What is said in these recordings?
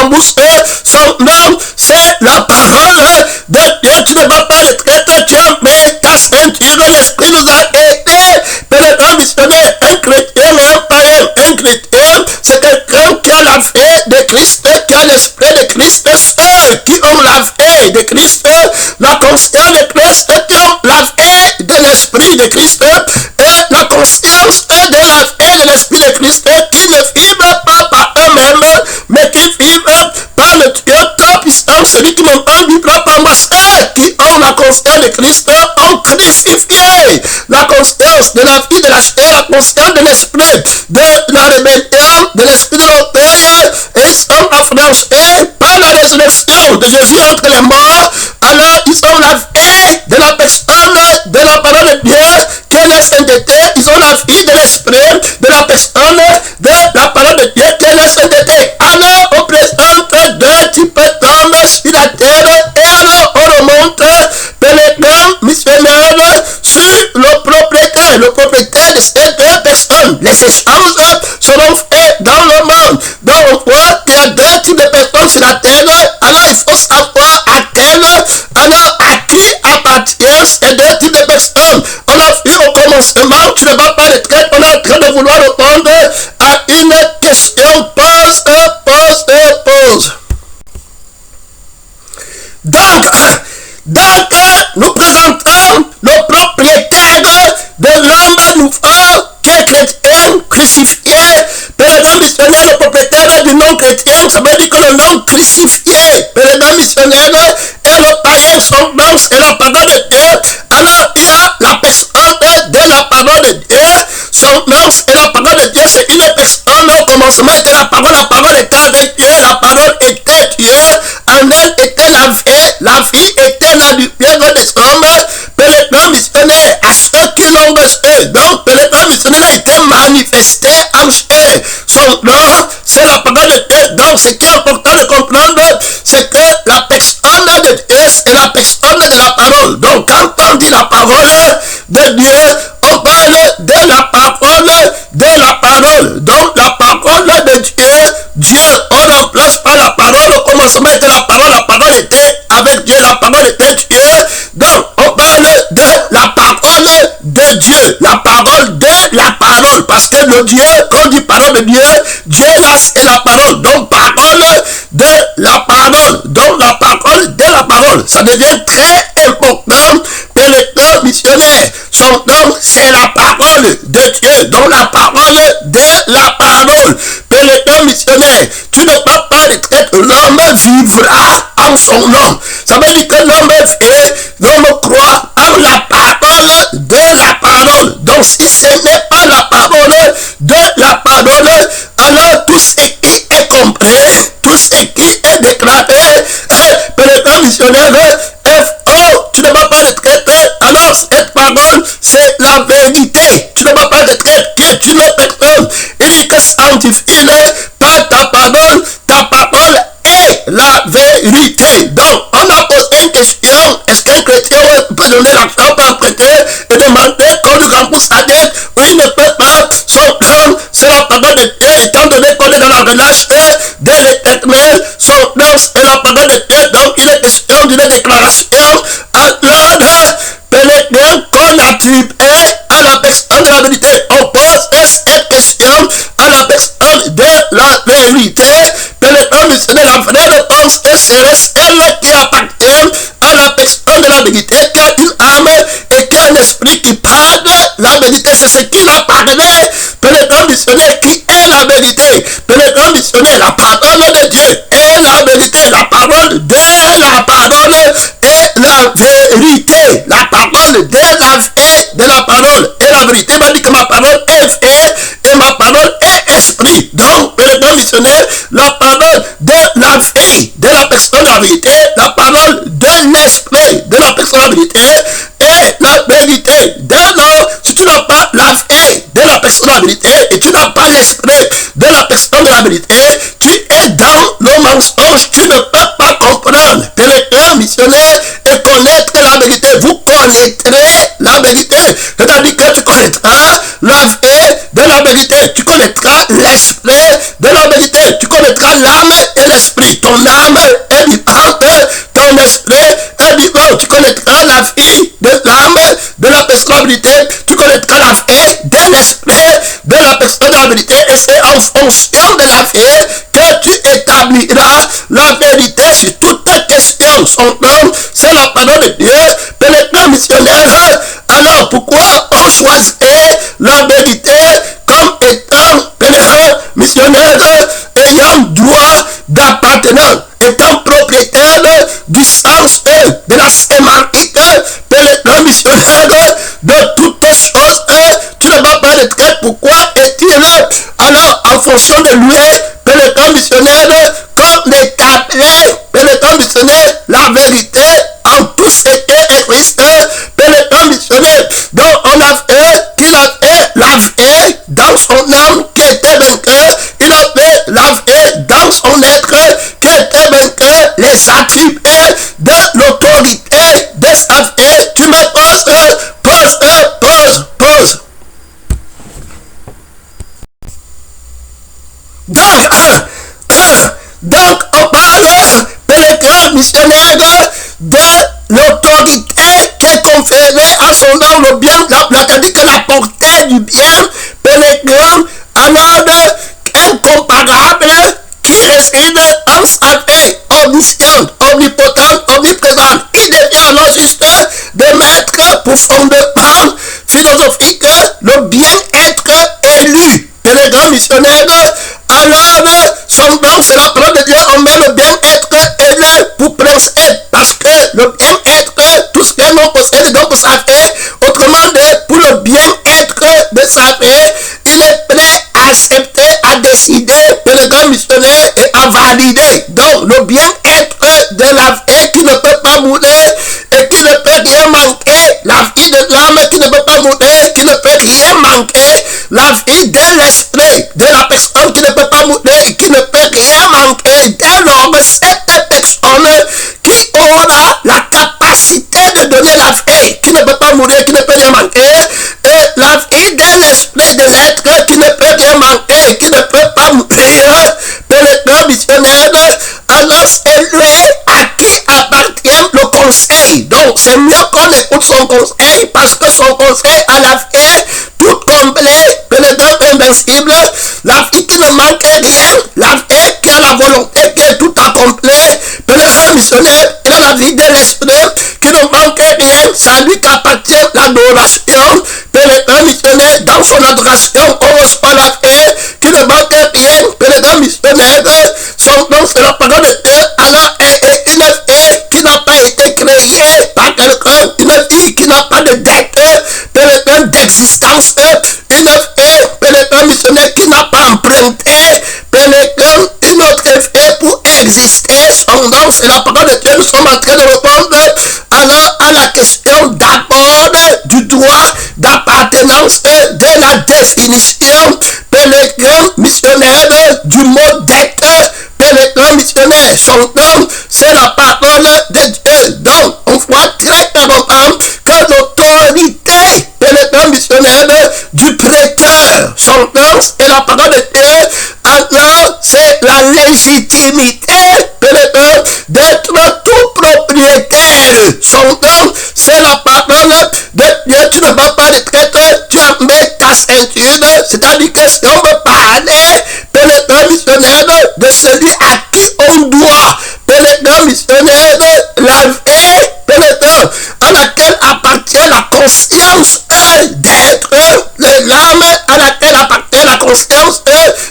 en bouche. Son nom, c'est la parole de Dieu. Tu ne vas pas le traiter, tu as mis ta ceinture, l'esprit nous a aidés. Pèlerin missionnaire, un chrétien ou un païen, un chrétien, c'est quelqu'un qui a la vie de Christ, qui a l'esprit de Christ. Ceux qui ont la vie de Christ, la conscience de Christ, qui ont la vie de l'esprit de Christ, et la conscience de la vie de l'esprit de Christ, qui ne vivent pas par eux-mêmes, mais qui vivent par le Dieu tout-puissant, celui qui m'entend vivra par moi. Ceux qui ont la conscience de Christ ont crucifié la conscience de la vie de la chair, la conscience de l'esprit, de la rébellion, de l'esprit de l'orgueil, et ils sont affranchis par la résurrection de Jésus entre les morts. Alors ils ont la vie de la personne, de la parole de Dieu, qui est la sainteté. Ils ont la vie de l'esprit, de la personne, de la parole de Dieu, qui est la sainteté. Alors on présente deux types d'hommes sur la terre, et alors on remonte pèlerin missionnaire sur le propriétaire de ces deux personnes. Les échanges seront faits dans le monde. Donc on voit qu'il y a deux types de personnes sur la terre. Alors il faut savoir à qui appartiennent ces deux types de personnes. On a vu au commencement, tu ne vas pas les traiter. On est en train de vouloir répondre à une question. Pose. Donc, nous présentons le propriétaire de l'homme nouveau qui est chrétien, crucifié. Pèlerin missionnaire, le propriétaire du non chrétien, ça veut dire que le non crucifié, pèlerin missionnaire, et le païen, son nom, c'est la parole de Dieu. Alors, il y a la personne de la parole de Dieu. Son nom, c'est la parole de Dieu. C'est une personne. Au commencement était la parole était avec Dieu. La parole était Dieu. En elle était la vie était la lumière des hommes. Pèlerin missionnaire, à ceux qui l'ont reçu. Donc, pèlerin missionnaire a été manifesté en chair. Son nom, c'est la parole de Dieu. Donc, ce qui est important de comprendre, c'est que la personne de Dieu, c'est la personne de la parole. Donc, quand on dit la parole de Dieu, on parle de la parole de la parole. Donc, la parole de Dieu, on remplace pas la parole. Au commencement était la parole était avec Dieu, la parole était Dieu. Donc, on parle de la parole de Dieu, la parole de la parole. Parce que le Dieu, quand on dit parole de Dieu, Dieu là, c'est la parole. Donc, parole de la parole. Donc, la parole de la parole. Ça devient très important. Pèlerin missionnaire, son nom, c'est la parole de Dieu. Donc, la parole de la parole. Pèlerin missionnaire, tu ne peux pas le traiter. L'homme vivra en son nom. Ça veut dire que l'homme croit en la parole de la parole. Donc, si ce n'est pas la parole de la parole, alors tout ce qui est compris, tout ce qui est déclaré, pèlerin missionnaire, tu ne vas pas le traiter. Alors, cette parole, c'est la vérité. Tu ne vas pas le traiter. Tu es une personne. Il dit que sanctifie par ta parole est la vérité. Donc, on a posé une question. Est-ce qu'un chrétien peut donner l'argent pour prêter et demander qu'on lui rembourse sa dette? Oui, il ne peut pas. Son nom, c'est la parole de Dieu. Étant donné qu'on est dans la relâche de l'éternel, son nom, c'est la parole de Dieu. Donc, il est question d'une déclaration. Alors, pèlerin qu'on attribue à la personne de la vérité. On pose cette question à la personne de la vérité. Pèlerin missionnaire, la vraie réponse serait celle qui appartient à la personne de la vérité, qui a une âme et qui a un esprit qui parle la vérité. C'est ce qu'il a parlé. Pèlerin missionnaire qui est la vérité. Pèlerin missionnaire, la parole de Dieu est la vérité. La parole de la parole est la vérité. La parole de la vie de la parole est la vérité. Il m'a dit que ma parole est vie et ma parole est esprit. Donc, pèlerin missionnaire, la parole de la vie de la personne de la vérité, la parole de l'esprit de la personne de la vérité est la vérité. Dès lors, si tu n'as pas la vie de la personne de la vérité et tu n'as pas l'esprit de la personne de la vérité, tu es dans le mensonge. Tu ne peux pas comprendre. Pèlerin missionnaire et connaître la vérité. Vous connaîtrez la vérité. C'est-à-dire que tu connaîtras la vie de la vérité. Tu connaîtras l'esprit de la vérité. Tu connaîtras l'âme et l'esprit. la vie de l'âme, de la personnalité, tu connaîtras la vie de l'esprit, de la personnalité, et c'est en fonction de la vie que tu établiras la vérité sur toute ta question. Son nom, c'est la parole de Dieu, pénétrant missionnaire. Alors pourquoi on choisit la vérité comme étant pénétrant missionnaire, ayant droit d'appartenance, étant propriétaire du sens de la sémantique, pénétrant missionnaire de toutes choses, tu ne vas pas être très pourquoi est-il alors en fonction de lui, pénétrant missionnaire, comme d'établir, pénétrant missionnaire, la vérité en tout ce qui existe, pénétrant missionnaire. Donc on a fait qu'il a fait la vie dans son âme qui était vainqueur, il a fait la vie dans son être qui était vainqueur, les attributs de l'autorité de sa vie. Tu me poses. Donc on parle, pénétrant missionnaire, de l'autorité qui est conférée à son nom, le bien, la portée du bien, pénétrant, alors incomparable, qui réside en sa vie, omnisciente, omnipotente, omniprésente. Il devient alors juste de mettre pour fondement philosophique le bien-être élu. Pénétrant missionnaire, alors son nom, c'est la parole de Dieu, on met le bien-être élu pour penser, parce que le bien-être, tout ce que l'on possède donc sa vie, autrement dit, pour le bien-être de sa vie, il est prêt à accepter, à décider, pénétrant missionnaire et à valider. Donc le bien-être de la vie qui ne peut pas mourir et qui ne peut rien manquer, la vie de l'âme qui ne peut pas mourir, qui ne peut rien manquer, la vie de l'esprit, de la personne qui ne peut pas mourir et qui ne peut rien manquer. Dès lors, cette personne qui aura la capacité de donner la vie, qui ne peut pas mourir, qui ne peut rien manquer, et la vie de l'esprit, de l'être qui ne peut rien manquer, qui ne peut pas mourir, pénétrant missionnaire, alors c'est lui à qui appartient le conseil. Donc c'est mieux qu'on écoute son conseil, parce que son conseil a la vie tout complet, pénétrant invincible, la vie qui ne manque rien, la vie qui a la volonté qui est tout accomplie, pénétrant missionnaire, il a la vie de l'esprit qui ne manque rien, c'est à lui qu'appartient l'adoration, pénétrant missionnaire, dans son adoration, on reçoit la vie qui ne manque rien, pénétrant missionnaire, son nom c'est la parole de Dieu, alors une vie qui n'a pas été créée par quelqu'un, une vie qui n'a pas de dette, pénétrant d'existence, une vie, pénétrant missionnaire qui n'a pas emprunté, pénétrant une autre vie pour exister, son nom c'est la parole de Dieu, nous sommes en train de répondre alors à la question d'abord du droit d'appartenance, de la définition, pénétrant missionnaire du mot d'être, pénétrant missionnaire, son nom c'est la parole de Dieu. Donc on voit très clairement que l'autorité, pénétrant missionnaire du prêteur, son nom c'est la parole de Dieu, alors c'est la légitimité, pénétrant d'être tout propriétaire, son nom c'est la parole de Dieu. Tu ne vas pas retraite, tu as mis ta ceinture, c'est-à-dire que si on veut parler, pénétrant missionnaire, de celui à qui on doit, pénétrant missionnaire, la vie, pénétrant, à laquelle appartient la conscience d'être, l'âme à laquelle appartient la conscience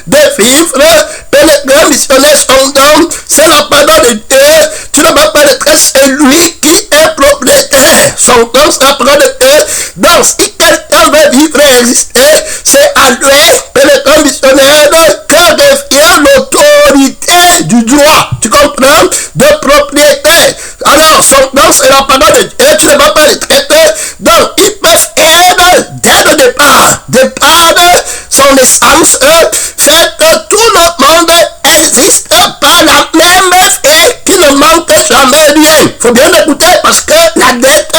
de vivre, pénétrant missionnaire, son nom c'est la parole de Dieu. Tu ne vas pas être celui qui est propriétaire, son nom c'est la parole de Dieu. Donc si quelqu'un veut vivre et exister, c'est à lui, pénétrant missionnaire, que revient l'autorité du droit, tu comprends, de propriété. Alors son nom c'est la parole de Dieu, tu ne vas pas le traiter. Donc ils peuvent être dès le départ son essence fait que tout le monde existe par la même vie qui ne manque jamais rien. Il faut bien écouter, parce que la dette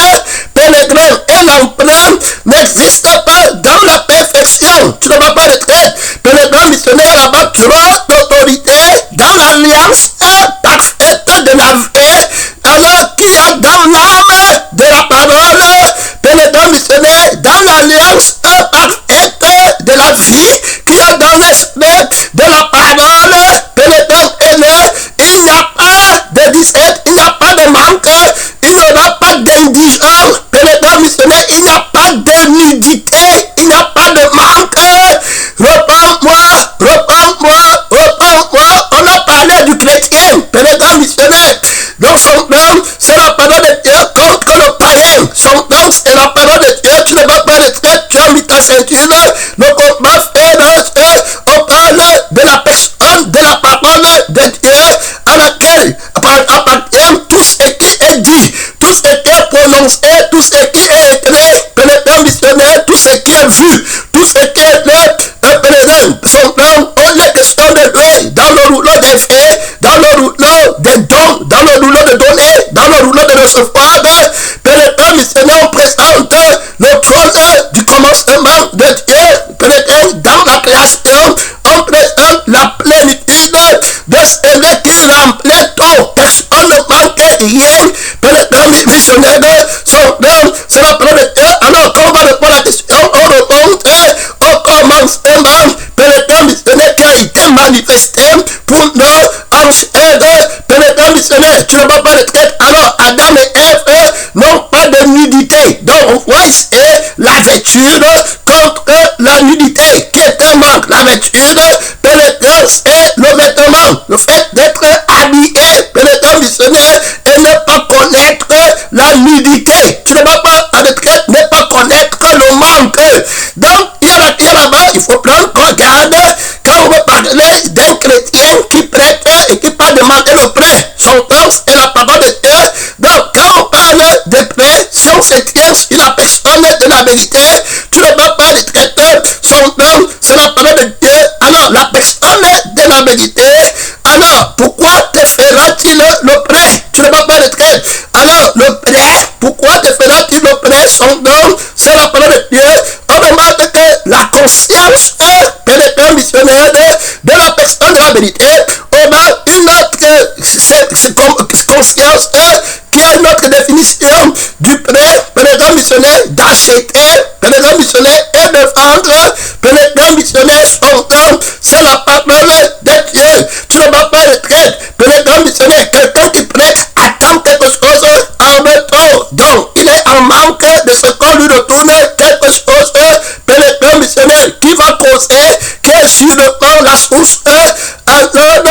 pénétrant et l'emprunt n'existe pas dans la perfection. Tu ne vas pas le traiter. Pénétrant missionnaire là-bas, tu as l'autorité dans l'alliance parfaite de la vie, alors qu'il y a dans l'âme de la parole la vie, qui est dans l'esprit de la parole, pénétrant il n'y a pas de disette, il n'y a pas de manque, il n'y aura pas d'indigence, pénétrant missionnaire, il n'y a pas de nudité, il n'y a pas de manque. Reprends-moi, reprends-moi, reprends-moi. On a parlé du chrétien, pénétrant missionnaire. Donc son nom, c'est la parole de Dieu contre le païen. Son nom, c'est la parole de Dieu. Tu ne vas pas retraite, tu as mis ta ceinture. Le combat fait on parle de la personne, de la parole de Dieu à laquelle appartient tout ce qui est dit, tout ce qui est prononcé, tout ce qui est écrit, pénétrant missionnaire, tout ce qui est vu, tout ce qui est présent. Son nom, on est question de lui dans le rouleau des faits, dans le rouleau des dons, dans le rouleau de données, dans le rouleau de recevoir. Pénétrant missionnaire, on présente le trône du commencement de Dieu. Pénétrant dans la création, on présente la plénitude de celui qui remplit tout. Personne ne manque rien. Pénétrant missionnaire, son nom, c'est la parole de Dieu. Alors, quand on va répondre à la question, on remonte au commencement. Pénétrant missionnaire qui a été manifesté pour nos ancêtres. Pénétrant missionnaire, tu ne vas pas retraite. Alors, Adam et Ève n'ont pas de nudité. Donc, on voit ici la vêture contre la nudité qui est un manque. La vêture, pénétrant, c'est le vêtement. Le fait d'être habillé, pénétrant missionnaire, et ne pas connaître la nudité. Tu ne vas pas à retraite, ne pas connaître le manque. Donc, il y a là-bas, il faut prendre garde quand on veut parler d'un chrétien qui prête et qui parle de manquer le prêt. Son nom, c'est la parole de Dieu. Donc, quand on parle de prêt, si on se tient sur la personne de la vérité, tu ne vas pas le traiter. Son nom, c'est la parole de Dieu. Alors, la personne de la vérité, alors, pourquoi te fera-t-il le prêt? Tu ne vas pas le traiter. Alors, le prêt, pourquoi te fera-t-il le prêt? Son nom, c'est la parole de Dieu. On remarque que la conscience pénétrant missionnaire de la personne de la vérité, on a une autre conscience qui a une autre définition du prêt, pénétrant missionnaire, d'acheter, pénétrant missionnaire et de vendre, pénétrant missionnaire, son nom, c'est la parole de Dieu. Tu ne vas pas retraite, pénétrant missionnaire, quelqu'un qui prête attend quelque chose en retour. Donc, il est en manque de ce qu'on lui retourne quelque chose. Pénétrant missionnaire qui va causer, qui est sur le plan la source alors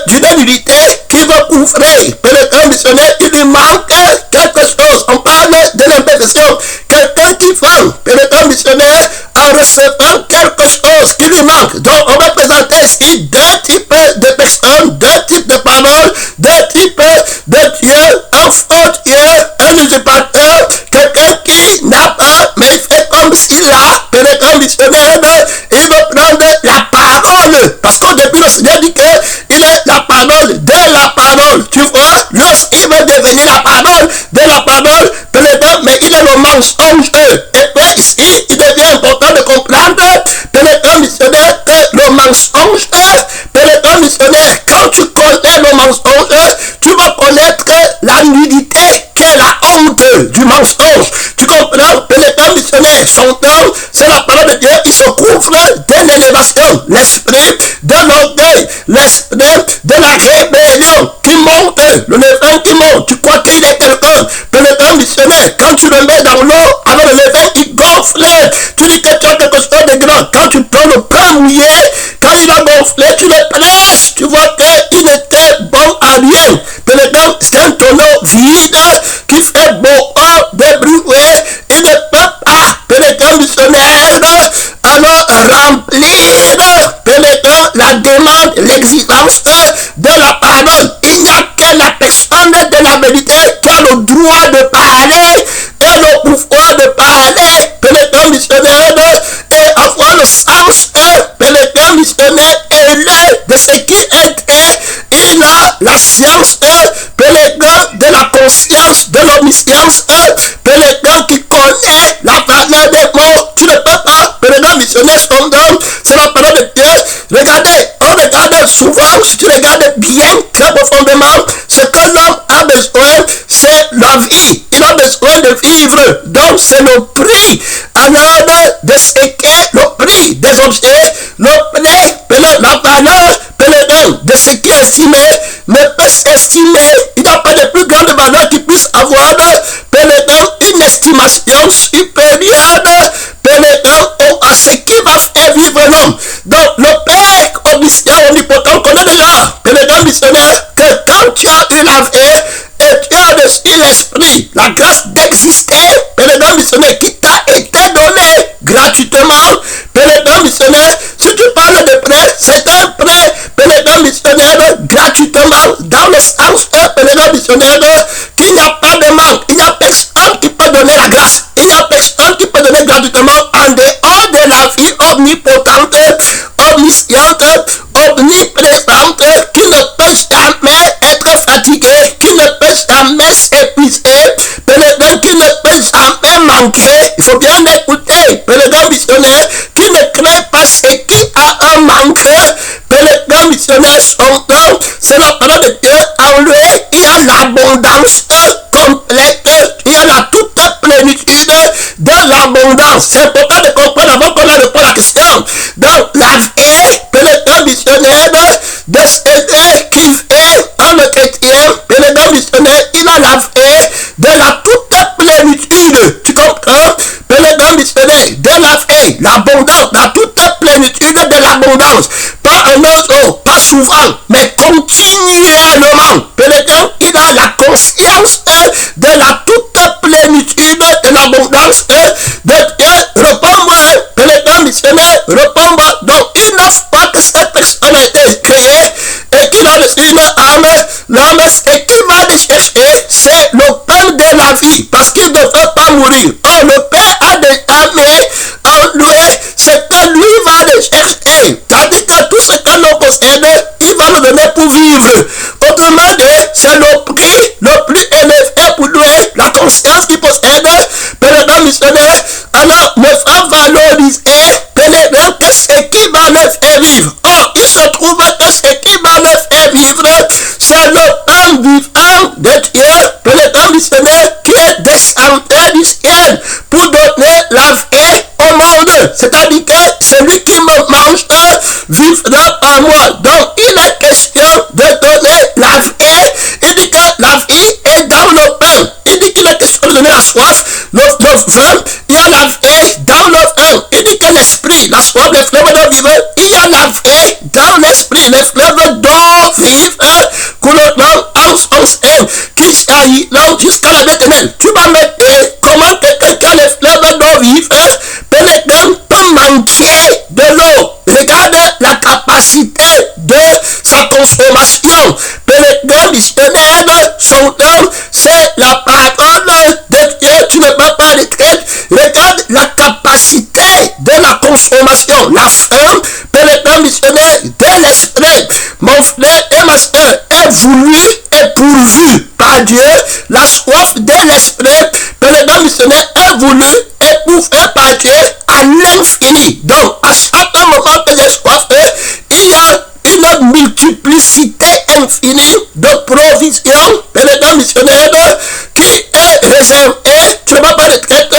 d'une nudité qui va couvrir. Pénétrant missionnaire qui lui manque quelque chose. On parle de l'imperfection. Quelqu'un qui vend, pénétrant missionnaire, en recevant quelque chose qui lui manque. Donc, on va présenter ici deux types de personnes, deux types de paroles, deux types de Dieu, un faux Dieu, un usurpateur, quelqu'un qui n'a pas, mais il fait comme s'il a, pénétrant missionnaire, il veut prendre la parole. Parce qu'au début, le Seigneur dit qu'il est la parole de la parole. Tu vois, lui aussi, il veut devenir la parole de la parole, pénétrant, mais il est le mensonge. Et puis ici, il devient important de comprendre, pénétrant missionnaire, que le mensonge, pénétrant missionnaire, quand tu connais le mensonge, tu vas connaître la nudité qui est la honte du mensonge. Tu comprends? Pénétrant missionnaire, son nom, c'est la parole de Dieu qui se couvre d'une élévation. L'esprit de l'orgueil, l'esprit de la rébellion qui monte, le levain qui monte. Tu crois qu'il est quelqu'un? Pénétrant missionnaire, quand tu le mets dans l'eau, alors le levain il gonfle. Tu dis que tu as quelque chose de grand. Quand tu prends le pain mouillé, quand il a gonflé, tu le presses. Tu vois qu'il n'était bon à rien. Pénétrant, c'est un tonneau vide qui fait beaucoup de bruit. Il ne peut pas, pénétrant missionnaire, alors remplir, pénétrant la demande, l'exigence de la parole. Il n'y a que la personne de la vérité qui a le droit de parler et le pouvoir de parler, pénétrant missionnaire, et avoir le sens, pénétrant missionnaire, et de ce qui est, il a la science, pénétrant de la conscience, de l'omniscience, pénétrant qui connaît la valeur des mots. Tu ne peux pas, pénétrant missionnaire, son nom, c'est la parole de Dieu. Regardez, on regarde souvent, si tu regardes bien, très profondément, ce que l'homme a besoin, c'est la vie. Il a besoin de vivre. Donc, c'est le prix. Alors, de ce qu'est le prix des ne peut s'estimer. Il n'y a pas de plus grande valeur qu'il puisse avoir. Pénétrant une estimation supérieure. Pénétrant à ce qui va faire vivre l'homme. Donc le Père omniscient, omnipotent connaît déjà, pénétrant missionnaire, que quand tu as eu la vie et tu as reçu l'esprit, la grâce d'exister, pénétrant missionnaire qui t'a été donné gratuitement, pénétrant missionnaire, si tu parles de prêt, c'est un prêt, pénétrant missionnaire, gratuitement, dans le sens, pénétrant missionnaire, qu'il n'y a pas de manque, il n'y a personne qui peut donner la grâce, il n'y a personne qui peut donner gratuitement en dehors de la vie omnipotente, omnisciente, omniprésente, qui ne peut jamais être fatigué, qui ne peut jamais s'épuiser, pénétrant qui ne peut jamais manquer. Il faut bien écouter, pénétrant missionnaire, qui ne crée pas ce qui a un manque, pénétrant missionnaire, son nom, c'est la parole de Dieu. En lui, il y a l'abondance complète, il y a la toute plénitude de l'abondance. C'est important de comprendre avant qu'on répond à la question. Donc, la vie, pénétrant missionnaire, de celui qui fait en le chrétien, pénétrant missionnaire, il a la vie de la toute plénitude. Tu comprends? Pénétrant missionnaire, de la vie, l'abondance, la toute plénitude de l'abondance. Pas un autre, pas souvent, mais continuellement. Pénétrant, il a la conscience de la toute plénitude de l'abondance de Dieu. Réponds-moi, pénétrant missionnaire, réponds-moi. Donc, une fois que cette personne a été créée et qu'il a reçu une âme, l'âme, ce qu'il va aller chercher, c'est le pain de la vie, parce qu'il ne veut pas mourir. Or, le Père a déjà mis en lui ce que lui va aller chercher. C'est-à-dire que tout ce que l'on possède, il va le donner pour vivre. Autrement dit, c'est le prix le plus élevé pour lui, la conscience qu'il possède, pénétrant missionnaire, alors ne va valoriser, pénétrant que ce qui va le faire vivre. Or, il se trouve que ce qui va le faire vivre, c'est le pain vivant de Dieu, pénétrant missionnaire, qui est descendu du ciel pour donner la vie au monde. C'est-à-dire que celui qui me mange vivra par moi. Donc, il est question de donner la vie. Il dit que la vie est dans le pain. Il dit qu'il est question de donner la soif, le vin. Il y a la vie dans le vin. Il dit que l'esprit, la soif, les fleuves d'eau vive, il y a la vie dans l'esprit, les fleuves d'eau vive, couleront en son sein, qui jailliront jusqu'à la vie éternelle. Tu vas me dire comment quelqu'un qui a les fleuves d'eau vive, pénétrant, peut manquer de l'eau. Regarde la capacité de sa consommation. Pénétrant missionnaire, son nom, c'est la parole de Dieu. Tu ne peux pas l'écrire. Regarde la capacité de la consommation. La faim, pénétrant missionnaire de l'esprit. Mon frère et ma soeur est voulu et pourvu par Dieu. La soif de l'esprit, pénétrant missionnaire est voulu et pourvu par Dieu à l'infini. Donc, à chaque moment que j'ai soif, il y a une multiplicité infinie de provisions, pénétrant missionnaire, qui est réservée, tu ne vas pas retraite,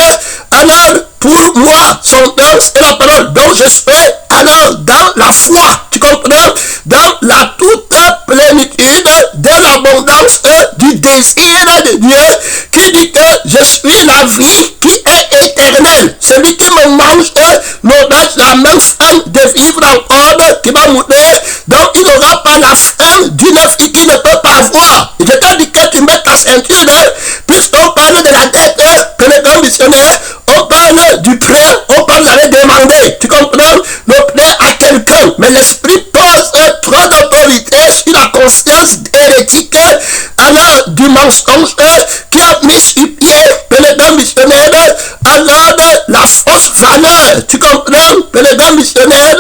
alors pour moi, son nom, c'est la parole dont je suis, alors dans la foi, tu comprends, dans la toute plénitude de l'abondance du désir de Dieu, qui dit que je suis la vie qui est éternelle. Celui qui me mange n'aura jamais faim de vivre encore, qui va mourir, donc il n'aura pas la faim d'une vie qu'il ne peut pas avoir. Je te dis que tu mets ta ceinture, puisqu'on parle de la dette, pénétrant missionnaire, on parle du prêt, on parle d'aller demander. Tu comprends? Le prêt à quelqu'un, mais l'esprit pose trop d'autorité sur la conscience hérétique, alors du mensonge qui a mis sur pied, pénétrant missionnaire, alors la fausse valeur. Tu comprends? Pénétrant missionnaire,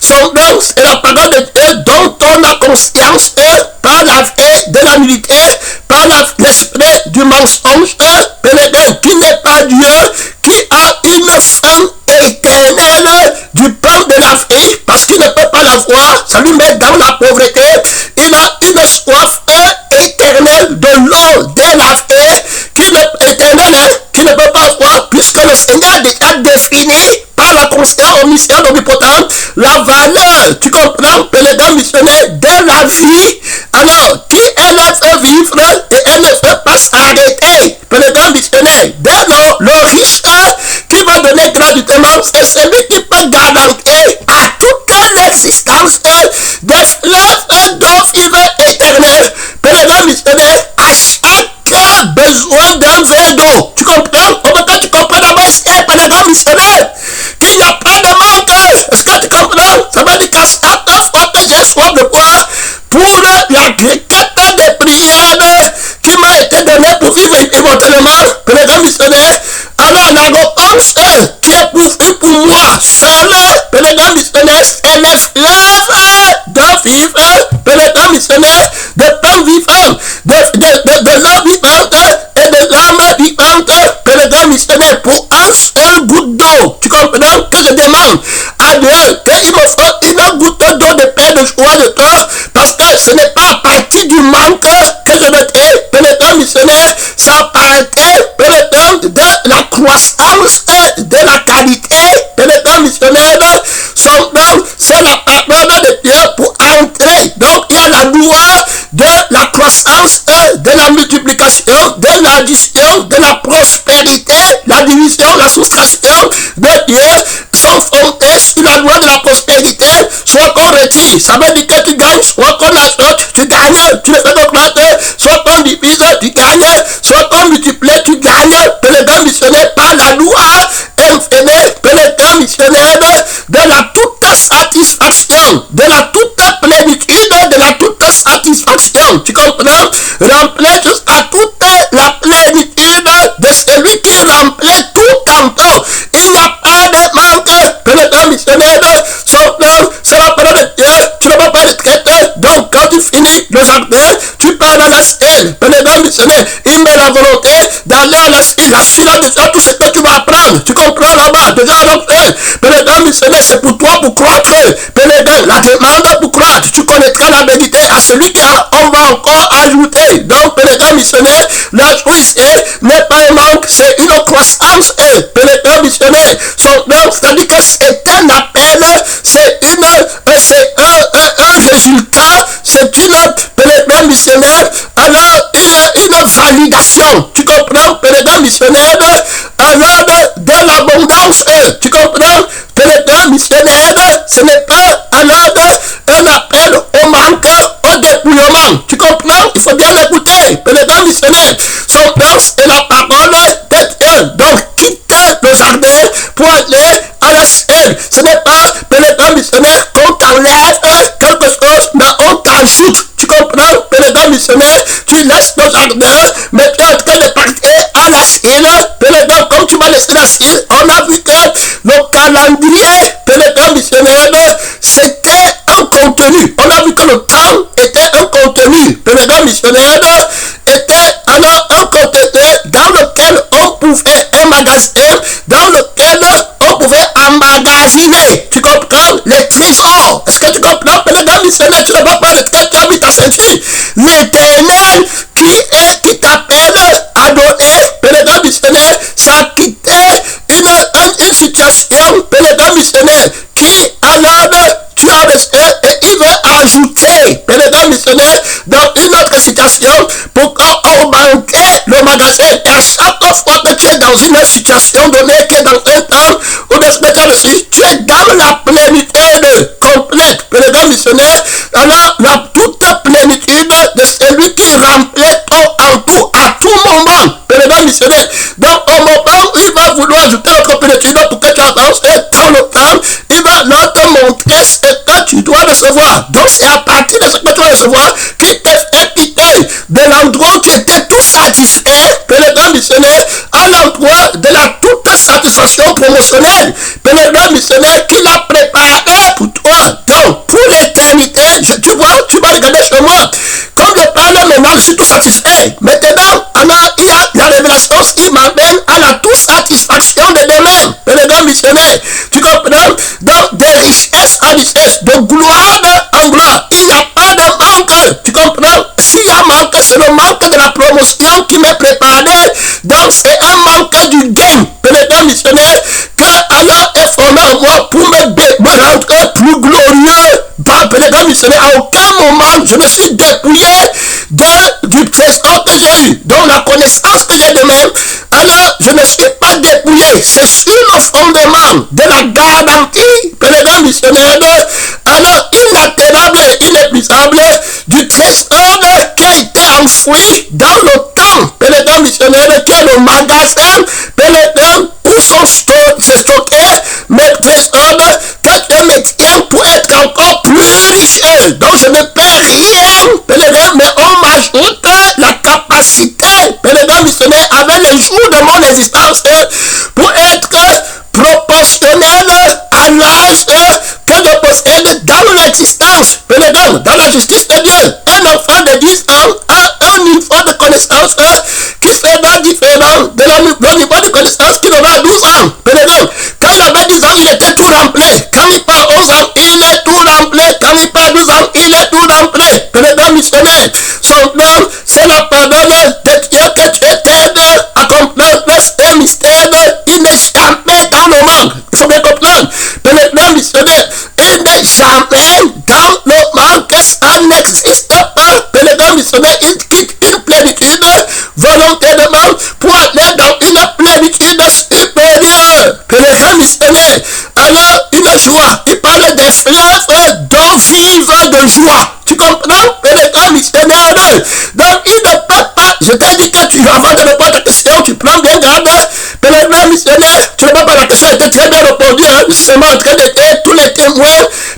son nom, c'est la parole de Dieu dont on a conscience par la vie de la nullité, par l'esprit du mensonge, pénétrant qui n'est pas Dieu, qui a une fin éternelle du pain de la vie, parce qu'il ne peut pas l'avoir, ça lui met dans la pauvreté. Il a une soif éternelle de l'eau de la vie, qui ne peut pas avoir, puisque le Seigneur a déjà défini par la conscience omnisciente omnipotente la valeur, tu comprends, pénétrant missionnaire de la vie, alors qui c'est celui qui peut garantir à toute l'existence des fleuves d'eau vive éternelle. Père missionnaire, à chaque besoin d'un verre d'eau. Tu comprends? Quand tu comprends d'abord ici, Père missionnaire, qu'il n'y a pas de manque. Est-ce que tu comprends? Ça veut dire qu'à chaque fois que j'ai soif de boire, pour la griquette des prières qui m'a été donnée pour vivre éventuellement, Père missionnaire, alors la réponse qui est pour moi seul, Père missionnaire, c'est les fleuves d'eau vive, Père missionnaire, de pain vivant, de l'eau vivante et de l'âme vivante, Père missionnaire, pour un seul goutte d'eau. Tu comprends que je demande à Dieu qu'il me faut une goutte d'eau de paix, de joie, de cœur, parce que ce n'est pas à partir du manque que je le tais, Père missionnaire, c'est à partir, Père, de la croissance de la qualité, Père missionnaire, son nom, c'est la parole de Dieu pour entrer. Donc il y a la loi de la croissance, de la multiplication, de l'addition, de la prospérité, la division, la soustraction de Dieu sont fondées sur la loi de la prospérité, soit qu'on retire, ça veut dire que tu gagnes, soit qu'on ajoute, tu gagnes, tu le fais augmenter, soit qu'on divise, tu gagnes, soit qu'on multiplie, tu gagnes, Père missionnaire, par la loi infinie, Père missionnaire, de la toute satisfaction, de la toute plénitude, de la toute satisfaction, tu comprends? Remplir jusqu'à toute la plénitude de celui qui remplit tout en tout. Il n'y a pas de manque, Père missionnaire, son nom, c'est la parole de Dieu, tu ne vas pas le traiter. Donc quand tu finis le jardin, tu pars dans la ciel, Père missionnaire, il met la volonté d'aller à la ciel. La ciel a déjà tout ce que tu vas apprendre, tu comprends là-bas, déjà Père missionnaire, c'est pour toi pour croître, Père, la demande pour croître, tu connaîtras la vérité à celui qui a, on va encore ajouter. Donc Père missionnaire, le jouissé n'est pas un manque, c'est une croissance, Père missionnaire, son nom, c'est-à-dire que c'est un appel, c'est un résultat, c'est une, Père missionnaire, alors une validation, tu comprends, Père missionnaire, alors de l'abondance, tu comprends, Père missionnaire, ce n'est pas alors un appel au manque, au dépouillement, tu comprends, il faut bien l'écouter, Père missionnaire, son nom c'est la parole de Dieu, donc quitte le jardin pour aller à la ciel, ce n'est pas, Père missionnaire, qu'on t'enlève quelque chose, mais on t'ajoute, tu comprends, Père missionnaire, tu laisses le jardin, mais tu es en train de partir à la ciel, Père, comme tu vas laisser la ciel, on a vu que le calendrier, Père missionnaire, c'était un contenu, on a vu que le temps était un contenu, Père missionnaire, était alors un contenu dans lequel on pouvait emmagasiner, dans lequel on pouvait emmagasiner, tu comprends, les trésors. Est-ce que tu comprends, Père missionnaire, tu ne vas pas le traiter, tu as mis ta ceinture. L'Éternel qui t'appelle à donner, Père missionnaire, ça quittait une situation, Père missionnaire, qui alors tu as resté et il veut ajouter, Père missionnaire, dans une autre situation pour qu'on banquet le magasin. Et à chaque fois que tu es dans une situation donnée, qui est dans un temps ou des spectacles, tu es dans la plénitude complète, Père missionnaire, alors la toute plénitude de celui qui remplit tout en tout, à tout moment, Père missionnaire. Donc au moment où il va vouloir ajouter notre plénitude pour que tu avances dans le temps, il va leur te montrer ce que tu dois recevoir. Donc c'est à partir de ce que tu dois recevoir qu'il te fait quitter de l'endroit où tu étais tout satisfait, Père missionnaire, à l'endroit de la toute satisfaction promotionnelle, Père missionnaire, qu'il a préparé pour toi. Donc pour l'éternité, tu vois, tu vas regarder chez moi. Comme je parle maintenant, je suis tout satisfait. Maintenant, alors, il y a la révélation qui m'amène à la toute satisfaction de demain, Père missionnaire. Tu comprends? Donc, de richesse en richesse, de gloire en gloire. Il n'y a pas de manque. Tu comprends? S'il y a manque, c'est le manque de la promotion qui m'est préparée. Donc, c'est un manque du gain, Père missionnaire, que Allah est formé en moi pour me rendre plus glorieux. Père missionnaire, à aucun moment je me suis dépouillé du trésor que j'ai eu, donc la connaissance que j'ai de même. Alors je ne suis pas dépouillé, c'est sur le fondement de la garantie, pèlerin missionnaire, alors inatteignable et inépuisable, du trésor qui a été enfoui dans le temps, pèlerin missionnaire, qui est le magasin, pèlerin, où sont stockés mes trésors, que Dieu me tient pour être encore plus riche. Donc je ne perds rien, pèlerin, mais on m'ajoute la capacité, pèlerin missionnaire, avec les jours de mon existence, pour être proportionnel à l'âge que je possède dans l'existence, pèlerin, dans la justice de Dieu. Un enfant de 10 ans a un niveau de connaissance qui sera différent de le niveau de connaissance qu'il aura à 12 ans, pèlerin. Quand il avait 10 ans, il était tout rempli. Quand il part 11 ans, il est tout rempli. Quand il part 12 ans, il est tout rempli. Pèlerin missionnaire, son nom, c'est la parole de Dieu que Dieu t'aide à comprendre ce mystère inéchappé dans le monde. Il faut bien comprendre. Pèlerin missionnaire, il n'est jamais dans le monde que ça n'existe pas. Pèlerin missionnaire, il quitte une plénitude volontairement pour aller dans une plénitude supérieure. Pèlerin missionnaire, alors une joie, il parle des fleuves d'eau vive de joie. Tu comprends, pèlerin missionnaire? Donc il ne peut pas, je t'ai dit que tu avant de répondre à ta question, tu prends bien garde, pèlerin missionnaire, tu ne peux pas, la question était très bien répondue, justement en train d'être tous les témoins,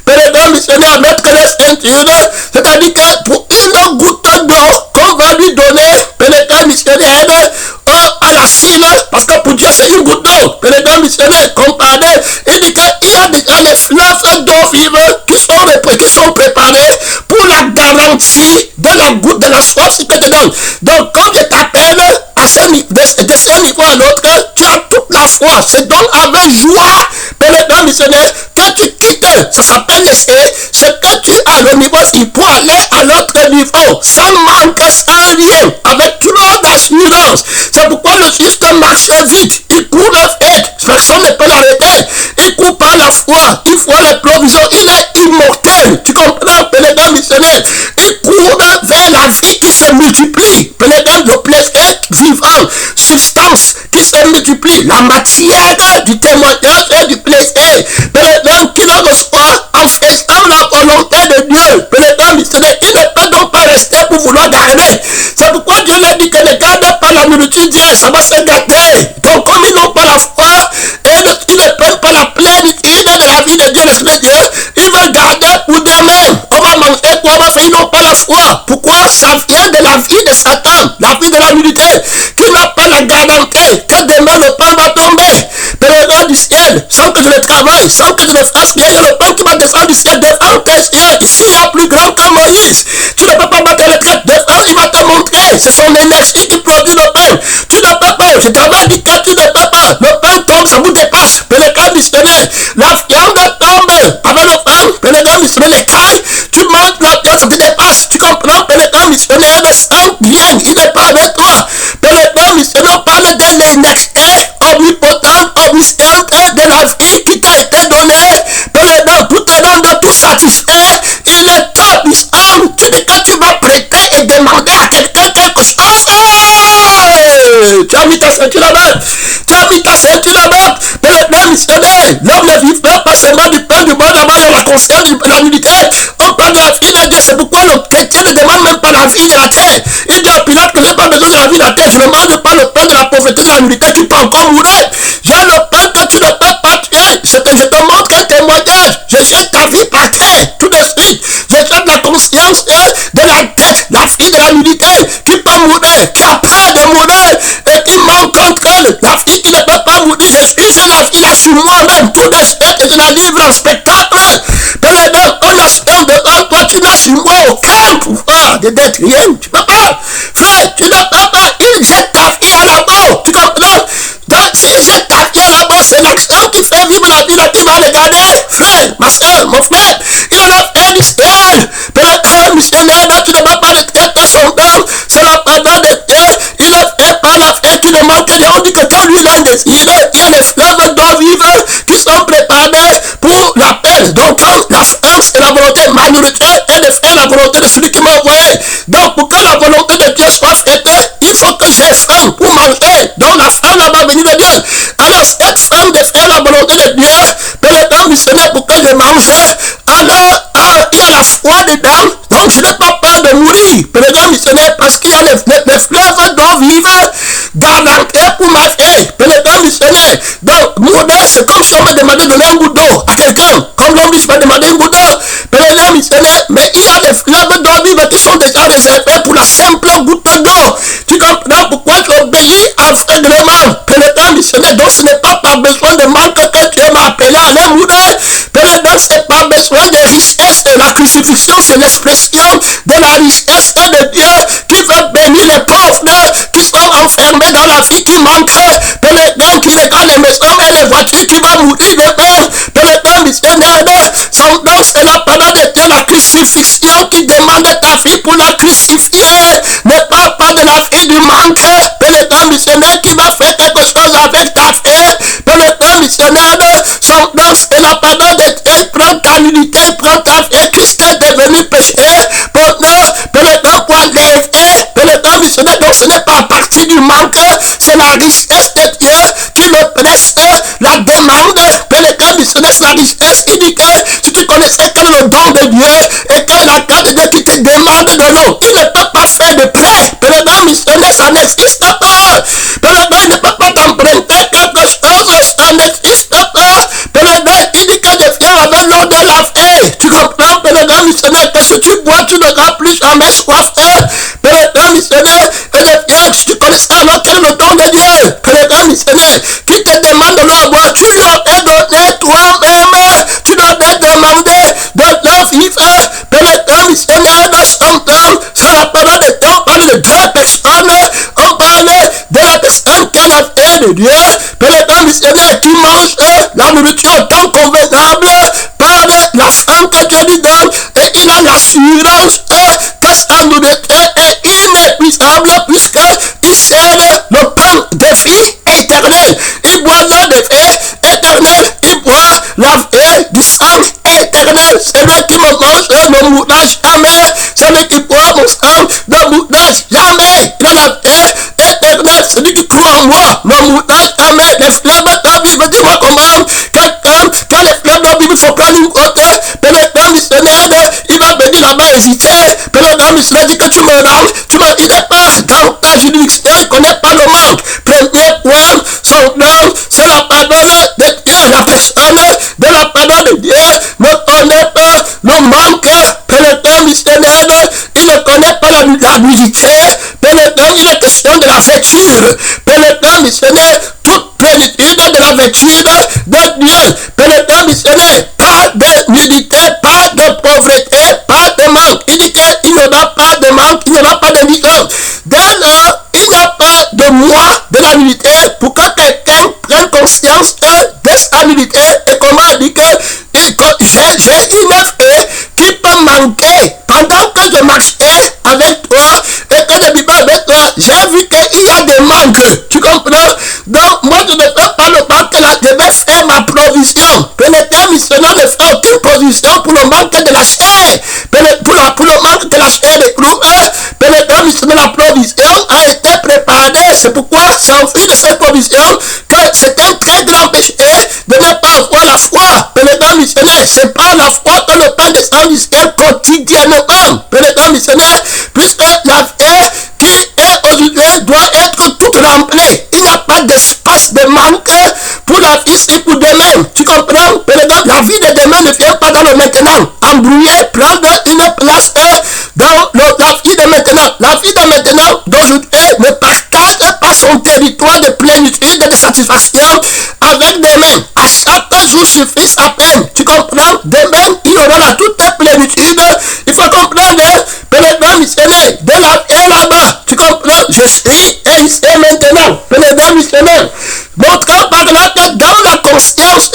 pèlerin missionnaire, mettre les ceintures, c'est-à-dire que pour une goutte d'eau qu'on va lui donner, pèlerin missionnaire, à la cible, parce que pour Dieu c'est une goutte d'eau, pèlerin missionnaire, comparé, il dit qu'il y a déjà les fleuves d'eau vive qui sont préparés pour la garantie de la goutte de la soif que tu donnes. Donc quand je t'appelle de ce niveau à l'autre, tu as toute la foi, c'est donc avec joie, pèlerin missionnaire, que tu quittes, ça s'appelle l'essai, ce que tu as le niveau pour aller à l'autre niveau, sans manque, sans rien, avec trop d'assurance. C'est pourquoi le Christ marchait vite, il courait vite, personne ne peut l'arrêter, il court par la foi, il voit les provisions, il est immortel, tu comprends, pèlerin missionnaire, il court vers la vie qui se multiplie, pèlerin, le plaisir vivant, substance qui se multiplie, la matière du témoignage et du plaisir, pèlerin, qui le reçoit en faisant la volonté de Dieu, pèlerin missionnaire, il ne peut donc pas rester pour vouloir garder. C'est pourquoi Dieu lui dit que ne garde pas la nourriture d'hier, ça va se gâter. Donc comme ils n'ont pas la foi, et ils ne prennent pas la plénitude de la vie de Dieu, l'Esprit de Dieu, ils veulent garder pour demain. On va manger quoi, on va faire, ils n'ont pas la foi. Pourquoi? Ça vient de la vie de Satan, la vie de la nudité, qui n'a pas la garantie que demain le pain va tomber. Pèlerin du ciel, sans que je le travaille, sans que je le fasse rien, il y a le pain qui va descendre du ciel devant tes yeux. Ici, il y a plus grand que Moïse. Tu ne peux pas battre le trait devant, il va te montrer. C'est son énergie qui produit le pain. Tu ne peux pas, je t'avais dit que tu ne peux pas. Le pain tombe, ça vous dépasse. Pèlerin missionnaire, la viande tombe avec le pain. Pèlerin missionnaire, les cailles, tu manges la viande, ça te dépasse. Tu comprends, pèlerin missionnaire, sans rien, il n'est pas avec toi. Pèlerin missionnaire, parle de l'énergie omnipotente, omnisciente de la vie qui t'a été donnée. Pèlerin, pour te rendre tout satisfait, il est tout puissant. Tu dis que tu vas prêter et demander à quelqu'un quelque chose. Tu as mis ta ceinture là-bas. Tu as mis ta ceinture là-bas. Pèlerin missionnaire, l'homme ne vivra pas seulement du pain du monde, là-bas il y a la conscience de la nudité. On parle de la vie de Dieu. C'est pourquoi le chrétien ne demande même pas la vie de la terre. Il dit à Pilate que je n'ai pas besoin de la vie de la terre. Je ne mange pas le pain de la pauvreté, de la nudité. Tu peux encore mourir. J'ai le pain que tu ne peux pas tuer. Je te montre un témoignage. Je jette ta vie par terre tout de suite. Je jette la conscience de la dette, la vie de la nudité qui peut mourir, qui a peur de mourir et qui manque contre elle. La vie qui ne peut pas mourir. Je suis la vie là sur moi-même. Tout de suite que je la livre en spectacle. Pèlerin, on l'aspect devant toi, tu n'as sur moi aucun pouvoir de d'être rien. Tu ne peux pas. Frère, tu ne peux pas. Il jette ta vie à la mort. Tu comprends? Donc, s'il jette ta vie à la mort, c'est l'action qui fait vivre la vie là qui va regarder. Frère, ma soeur, mon frère, il a la paix du ciel. Pèlerin missionnaire, tu ne peux pas retraiter son nom. C'est la parole de Dieu. Il est fait par la foi qui ne manque rien. On dit que quand lui il a un désir, il y a des fleuves d'eau vive qui sont préparés pour la paix. Donc, la faim, c'est la volonté. Ma nourriture est de faire la volonté de celui qui m'a envoyé. Donc, pour que la volonté de Dieu soit faite, il faut que j'ai faim pour manger. Donc, la faim là-bas venue de Dieu. Alors, cette foi dedans. Donc je n'ai pas peur de mourir, pèlerin missionnaire, parce qu'il y a les fleuves d'eau vive garantis pour ma vie, pèlerin missionnaire. Donc, mourir, c'est comme si on m'a demandé de donner un bout d'eau à quelqu'un, comme l'homme m'a demandé un bout d'eau, pèlerin missionnaire, mais il y a des fleuves d'eau vive qui sont déjà réservés pour la simple goutte d'eau. Tu comprends pourquoi tu obéis aveuglément, pèlerin missionnaire. Donc, ce n'est pas par besoin de manque que Dieu m'a appelé à aller mourir, pèlerin, c'est pas besoin de richesse. La crucifixion, c'est l'expression de la richesse de Dieu qui veut bénir les pauvres qui sont enfermés dans la vie qui manque, pèlerin, qui regarde les maisons et les voitures qui vont mourir demain, pèlerin missionnaire. Donc c'est la parole de Dieu, la crucifixion qui demande ta vie pour la crucifier. Ne parle pas de la vie du manque, pèlerin missionnaire, qui va faire quelque chose avec ta vie, pèlerin missionnaire. Donc c'est la parole de Dieu, prends ta nudité, prends ta vie, Christ est devenu péché pour pour enlever, pèlerin missionnaire. Donc ce n'est pas à partir du manque, c'est la richesse de Dieu qui le presse, la demande, pèlerin missionnaire, c'est la richesse. Il dit que si tu connaissais quel est le don de Dieu et quelle est la grâce de Dieu qui te demande de l'eau, il ne peut pas faire de prêt, pèlerin missionnaire, ça n'existe pas. Pèlerin ne peut pas t'emprunter quelque chose, ça n'existe pas. Pèlerin, il dit que je viens avec l'eau de la vie. Tu comprends, pèlerin missionnaire, que si tu bois, tu n'auras plus jamais soif. Pèlerin missionnaire, et je viens, si tu connaissais alors quel est le don de Dieu, pèlerin missionnaire, qui te demande de l'eau à boire, tu lui aurais donné toi-même, tu lui aurais demandé de l'eau vive, pèlerin missionnaire, de son temps, c'est la parole de Dieu. On parle de deux personnes, on parle de la personne qui a la vie de Dieu, pèlerin missionnaire, qui mange la nourriture au temps convenable par la faim que Dieu lui donne, et il a l'assurance que sa nourriture est inépuisable puisqu'il sert le pain de vie éternelle. Il boit l'eau de vie éternelle, il boit la vie du sang éternel. Celui qui me mange ne mourra jamais, celui qui boit mon sang ne mourra jamais. Il a la vie éternelle, celui qui croit en moi ne mourra jamais. Les fleuves de Bible, dis-moi comment quelqu'un qui a les fleuves de Bible, il faut prendre une côte, pèlerin missionnaire, il va venir là-bas hésiter, pèlerin missionnaire dit que tu me rends, il n'est pas dans ta juridiction, il ne connaît pas le manque. Premier point, son nom, c'est la parole de Dieu, la personne de la parole de Dieu ne connaît pas le manque, pèlerin missionnaire, il ne connaît pas la nudité, pèlerin, il est question de la vêture, pèlerin missionnaire, toute plénitude de la vêture de Dieu, pèlerin missionnaire, pas de nudité, pas de pauvreté, pas de manque. Il dit qu'il n'y aura pas de manque, il n'y aura pas de misère. Dès lors, il n'y a pas de moi de la nudité pour que quelqu'un prenne conscience de sa nudité et comment il dit que j'ai une vie qui peut manquer. Pendant que je marchais avec toi et que je vivais avec toi, j'ai vu qu'il y a des manques. Tu comprends? Donc, moi, je ne fais pas le manque là, je vais faire ma provision. Pèlerin missionnaire ne fait aucune provision pour le manque de la chair. Pour le manque de la chair des clous, pèlerin missionnaire, la provision a été préparée. C'est pourquoi, sans fil de cette provision, que c'est un très grand péché de ne pas avoir la foi. Pèlerin missionnaire, c'est par la foi que le pain descend du ciel quotidiennement. Pèlerin missionnaire, puisque la vie qui est aujourd'hui doit être toute remplie. Il n'y a pas d'espace de manque pour la vie ici pour demain. Tu comprends? Pèlerin, la vie de demain ne vient pas dans le maintenant. Embrouiller, prendre une place dans la vie de maintenant. La vie de maintenant d'aujourd'hui ne partage pas son territoire de plénitude et de satisfaction avec demain. À chaque jour suffit sa peine. Tu comprends? Demain, il y aura la toute plénitude. Il faut comprendre, pèlerin missionnaire, de la vie là-bas. Tu comprends? Je suis et ici maintenant. Pèlerin missionnaire, montrant par là que dans la conscience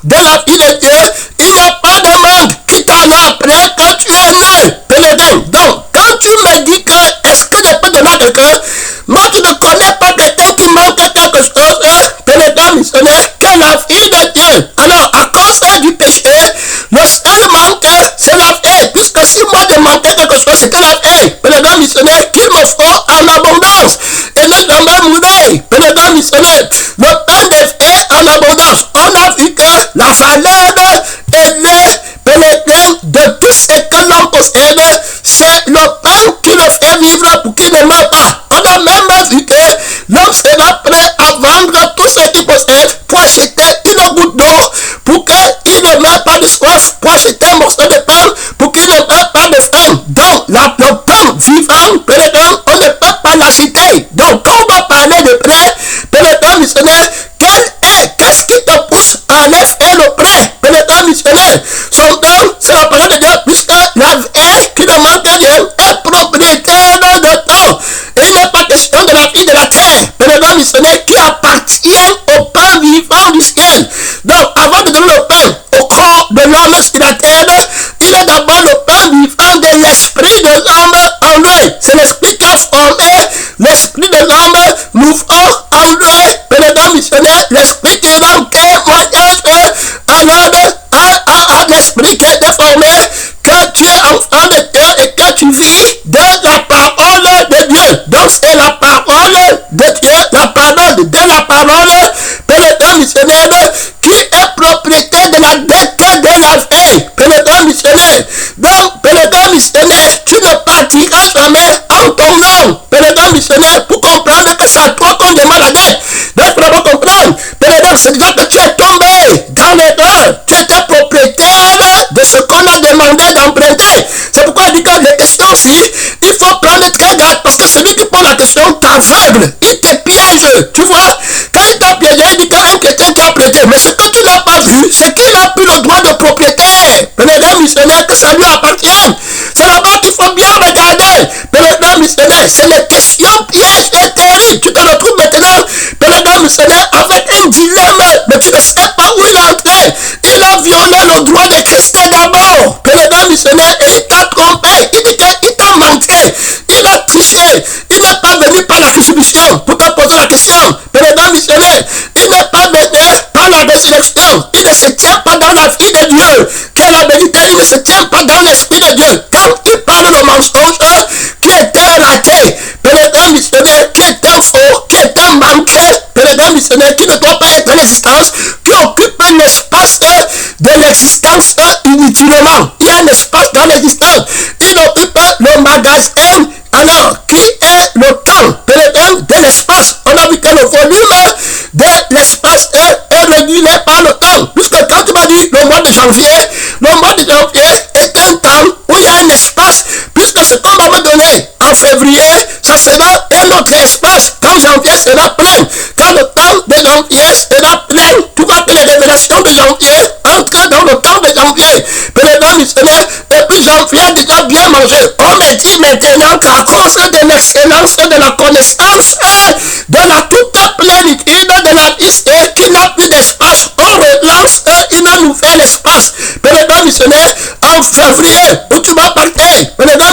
de la vie de Dieu, il n'y a pas de manque qui t'en a après que tu es né. Pèlerin. Donc, quand tu me dis que est-ce que je peux donner à quelqu'un, moi je ne connais pas quelqu'un qui manque quelque chose, pèlerin missionnaire, que la vie de Dieu. Alors, à cause du péché, le seul manque, c'est la vie. Puisque si moi je manquais quelque chose, c'était la vie. Pèlerin missionnaire, qu'il me faut en abondance. Et ne jamais mourir. Pèlerin missionnaire, le pain de vie en abondance. On a vu que la valeur est née, pèlerin, de tout ce que l'on possède, c'est le pain qui le fait vivre pour qu'il ne meure pas. On a même vu que l'homme sera prêt à vendre tout ce qu'il possède pour acheter une goutte d'eau pour qu'il ne meure pas de soif, pour acheter un morceau de pain pour qu'il ne meure pas de faim. Donc, le pain vivant, on ne peut pas l'acheter. Donc, quand on va parler de prêt, missionnaire, qu'est-ce qui te pousse à aller faire le prêt? Missionnaire, son don, c'est la parole de Dieu, puisque la vie qui ne manque rien est propriétaire de temps. Et il n'est pas question de la vie de la terre, missionnaire, qui appartient au pain vivant du ciel. Donc, avant de donner le pain au corps de l'homme sur la terre, il est d'abord le pain vivant de l'esprit de l'homme en lui. C'est l'esprit qui a formé l'esprit de l'homme mouvant en lui, missionnaire, l'esprit qui rend témoignage à l'esprit qui est déformé, que tu es enfant de Dieu et que tu vis de la parole de Dieu. Donc c'est la parole de Dieu, la parole de la parole, missionnaire, qui est propriété de la dette de la vie, missionnaire. Donc, missionnaire, tu ne partiras jamais en ton nom, missionnaire, pour comprendre que c'est à toi qu'on demande la dette. Donc, il faut comprendre, c'est déjà que tu es tombé dans l'erreur, tu étais propriétaire de ce qu'on a demandé d'emprunter. C'est pourquoi il dit que les questions aussi, il faut prendre très garde, parce que celui qui pose la question t'aveugle, il te piège, tu vois. Quand il t'a piégé, il dit qu'un chrétien t'a prêté, mais ce que tu n'as pas vu, c'est qu'il n'a plus le droit de propriétaire, missionnaire, que ça lui appartient. C'est là-bas qu'il faut bien regarder, missionnaire, c'est les questions pièges et terribles. Tu te retrouves maintenant, missionnaire, avec un dilemme, mais tu ne sais pas où il est entré. Il a violé le droit de Christ d'abord, missionnaire, et il t'a trompé, il dit qu'il t'a menti, il a triché, il n'est pas venu par la crucifixion pour te poser la question, missionnaire, il n'est pas venu par la résurrection, il ne se tient pas dans la vie de Dieu, qui est la vérité, il ne se tient pas dans l'esprit de Dieu. Quand il parle de mensonge, qui était raté, missionnaire, qui était faux, qui était manqué, missionnaire, qui ne doit pas être l'existence, qui occupe un espace de l'existence inutilement. Il y a un espace dans l'existence. Il occupe le magasin, alors, qui est le temps, de l'espace. On a vu que le volume de l'espace est régulé par le temps. Puisque quand tu m'as dit le mois de janvier est un temps où il y a un espace, puisque ce qu'on va me donner en février, ça sera un autre espace. Quand janvier sera plein, quand le temps de janvier sera plein, tu vois que les révélations de janvier entrent dans le temps de janvier. Missionnaire, et puis janvier a déjà bien mangé. On me dit maintenant qu'à cause de l'excellence de la connaissance de la toute plénitude de la liste qui n'a plus d'espace, on relance une nouvelle espace. Missionnaire, en février, où tu vas partir,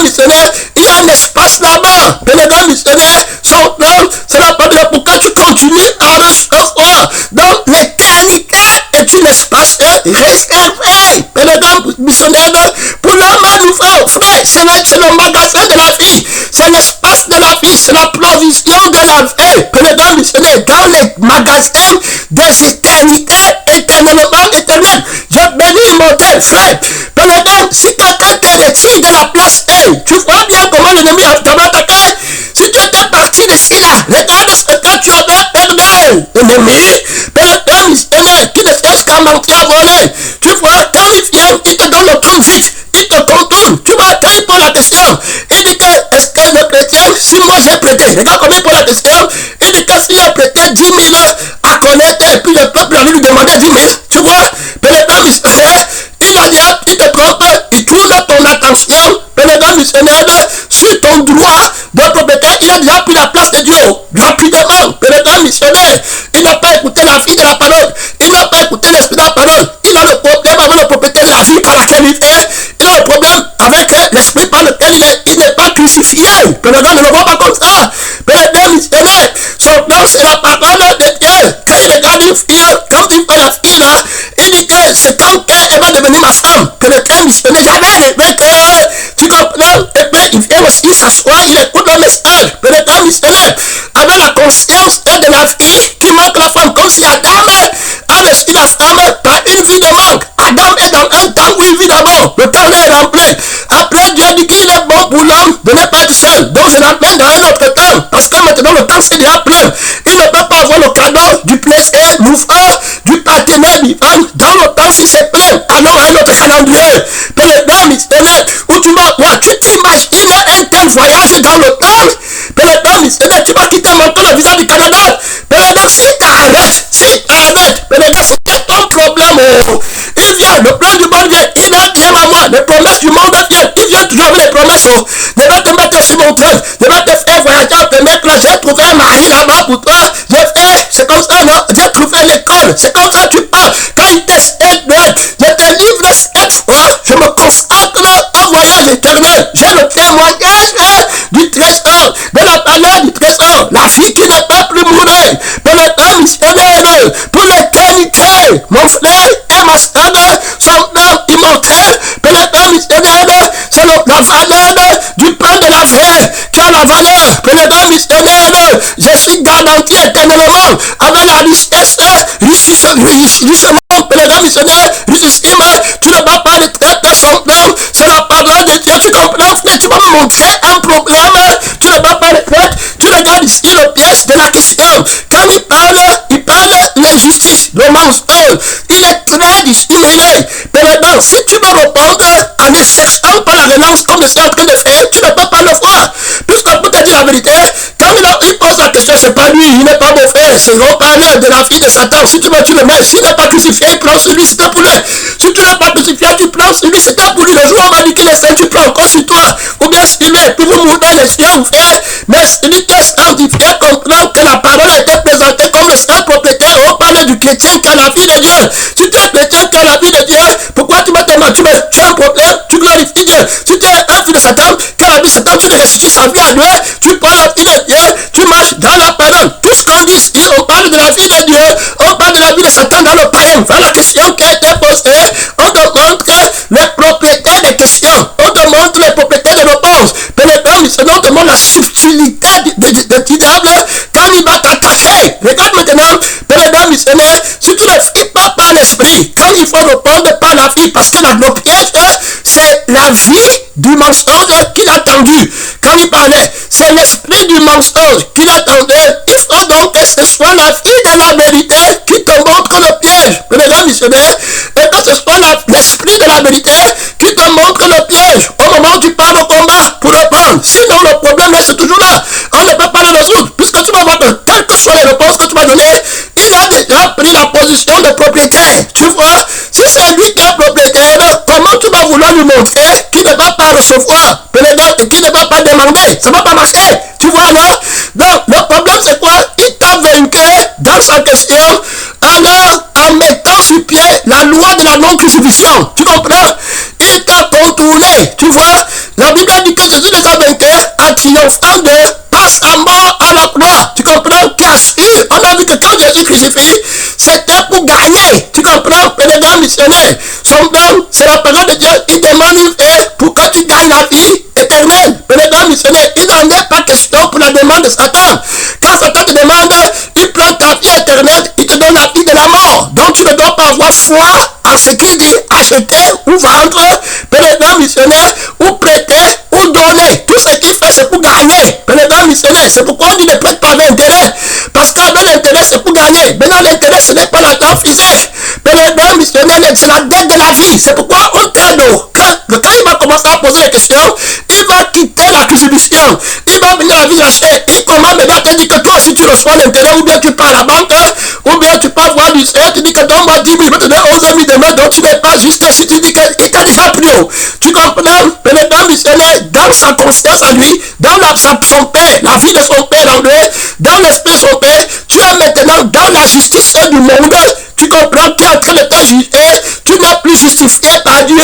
missionnaire, il y a un espace là-bas. Missionnaire, son nom, c'est la parole pour que tu continues à recevoir. Donc l'éternité est un espace réservé. Missionnaire, pour l'homme nouveau, frère, c'est le magasin de la vie, c'est l'espace de la vie, c'est la provision de la vie. Missionnaire, dans les magasins des éternités, éternellement éternelles. Je bénis mon Dieu, frère. Si quelqu'un te retire de la place 1, tu vois bien comment l'ennemi a attaqué. Si tu étais parti de là, regarde ce que tu avais perdu. L'ennemi, missionnaire, qui ne cherche qu'à mentir, à voler. Tu vois, quand il vient, il te donne le temps vite, il te contourne. Tu vois, quand il pose la question, il dit que, est-ce que le chrétien, si moi j'ai prêté, regarde comment il pose la question, il dit que s'il a prêté 10 000 à connaître, et puis le peuple a lui demander 10 000, tu vois, missionnaire, il a dit, il te trompe, il tourne ton attention, missionnaire, sur ton droit de propriétaire, il a déjà pris la place de Dieu, rapidement, missionnaire, il n'a pas écouté la vie de la parole, il n'a pas écouté l'esprit de la parole, il a le problème avec le propriétaire de la vie par laquelle il est, il a le problème avec l'esprit par lequel il n'est pas crucifié, ne le voit pas comme ça, missionnaire, son nom c'est la parole de Dieu, quand il regarde une fille, quand il voit la fille là, il dit que c'est quand elle va devenir ma femme, que le cœur missionnaire, jamais rêvé que, tu comprends, et puis il vient aussi s'asseoir, il écoute le message, le cœur missionnaire, avec la conscience de la vie qui manque la femme, comme si Adam a reçu la femme par une vie de manque. Adam est dans un temps où il vit d'abord, le temps est rempli, après Dieu Donc je l'amène dans un autre temps, parce que maintenant le temps c'est déjà plein. Il ne peut pas avoir le cadeau du plaisir mouvant, du partenaire vivant. Dans le temps, si c'est plein, alors un autre calendrier. Pour les deux missionnaires, où tu vas voir, tu t'imagines un tel voyage dans le temps. Pour les deux missionnaires, tu vas quitter maintenant le visa du Canada. Pour les deux, si t'arrêtes, pour les gars, c'est ton problème. Oh. Il vient, le plan du monde vient, il a dit à moi, les promesses du monde viennent, il vient toujours avec les promesses. Oh. Je vais te mettre sur mon train, je vais te faire voyager, te mettre là, j'ai trouvé un mari là-bas pour toi, j'ai fait, c'est comme ça, non, j'ai trouvé l'école, c'est comme ça tu pars. Quand il t'essaie je te livre cette fois, je me consacre au voyage éternel. J'ai le témoignage du trésor, de la valeur du trésor, la vie qui n'est pas plus mourir, pour les temps missionnaires, pour l'éternité, mon frère et ma soeur sont immortels, pour les temps missionnaires, c'est la valeur du pain de la vie qui a la valeur, pour les temps missionnaires, je suis garanti éternellement avec la richesse, richement, pour les temps missionnaires, richissime, tu ne vas pas les traiter son nom, c'est la parole de Dieu, tu comprends, frère, tu vas me montrer un problème, tu ne vas pas les traiter, tu regardes ici le piège de la question, quand il parle l'injustice, le mensonge, il est très dissimulé, mais si tu veux répondre en exception par la relance comme je suis en train de faire, tu ne peux pas le voir, puisque pour te dire la vérité, quand il pose la question, c'est pas lui, il n'est pas mon frère, c'est on parle de la fille de Satan, si tu veux tu le mets, s'il n'est pas crucifié, il prend sur lui, c'était pour lui, si tu n'es pas crucifié, tu prends sur lui, c'était pour lui, le jour où on m'a dit qu'il est saint, tu prends encore sur toi, ou bien sur lui, puis vous mourrez les yeux ouverts, mais celui qui est sanctifié comprend que la parole a été présentée comme le saint propriétaire, on parle du chrétien qui a la vie de Dieu, si tu es chrétien qui a la vie de Dieu, pourquoi tu vas te mentir, tu as un problème, tu glorifies Dieu, si tu es un fils de Satan, qui a la vie de Satan, tu restitues sa vie à Dieu, tu prends la vie de Dieu, tu marches dans la parole, tout ce qu'on dit ici, on parle de la vie de Dieu, on parle de la vie de Satan dans le païen, voilà la question qui a été posée, on te montre les propriétaires des questions, on te montre les propriétaires de réponses, on te montre la subtilité du diable quand il va t'attacher. Regarde maintenant, missionnaire, si tu ne fais pas par l'esprit, quand il faut répondre par la vie, parce que le piège, c'est la vie du mensonge qu'il a tendu. Quand il parlait, c'est l'esprit du mensonge qu'il a tendu. Il faut donc que ce soit la vie de la vérité qui te montre le piège. Mesdames, missionnaires, et que ce soit l'esprit de la vérité qui te montre le piège au moment où tu pars au combat pour répondre. Sinon, le problème reste toujours là. On ne peut pas le résoudre, puisque tu vas voir que quelles que soient les réponses que tu vas donner, il a déjà pris la position de propriétaire. Tu vois, si c'est lui qui est propriétaire, comment tu vas vouloir lui montrer qu'il ne va pas recevoir et qu'il ne va pas demander? Ça ne va pas marcher. Tu vois, non? Donc, le problème, c'est quoi? Il t'a vaincu dans sa question, alors en mettant sur pied la loi de la non-crucifixion. Tu comprends? Il t'a contourné. Tu vois, la Bible dit que Jésus les a vaincus en triomphant de par sa mort à la croix. Tu comprends? Qui assure, on a vu que quand Jésus crucifie, c'était pour gagner. Tu comprends? Les grands missionnaires, son don, c'est la parole de Dieu. Il demande pour que tu gagnes la vie éternelle. Les grands missionnaires, il n'en est pas question pour la demande de Satan. Quand Satan te demande, il prend ta vie éternelle, il te donne la vie de la mort. Donc tu ne dois pas avoir foi en ce qu'il dit, acheter ou vendre, les missionnaires, ou prêter ou donner. Tout ce qu'il fait, c'est pour gagner. Les missionnaires, c'est pourquoi on dit ne prête pas avec intérêt. Parce que l'intérêt, c'est pour gagner. Maintenant, l'intérêt, ce n'est pas l'argent physique. Les missionnaires, c'est la dette de la vie. C'est pourquoi on t'aide. Quand il va commencer à poser des questions, il va quitter la crucifixion. Il va venir à la vie de la chair. Il commence maintenant à te dire que toi aussi tu reçois l'intérêt, ou bien tu pars à la banque, ou bien tu pars voir du Seigneur, tu dis que donne-moi 10 000, je vais te donner 11 000 demain, donc tu n'es pas juste si tu dis qu'il t'a déjà pris haut. Tu comprends? Le missionnaire, dans sa conscience à lui, dans son père, la vie de son père en lui, dans l'esprit de son père, tu es maintenant dans la justice du monde. Tu comprends? Tu es en train de te juger, tu n'es plus justifié par Dieu.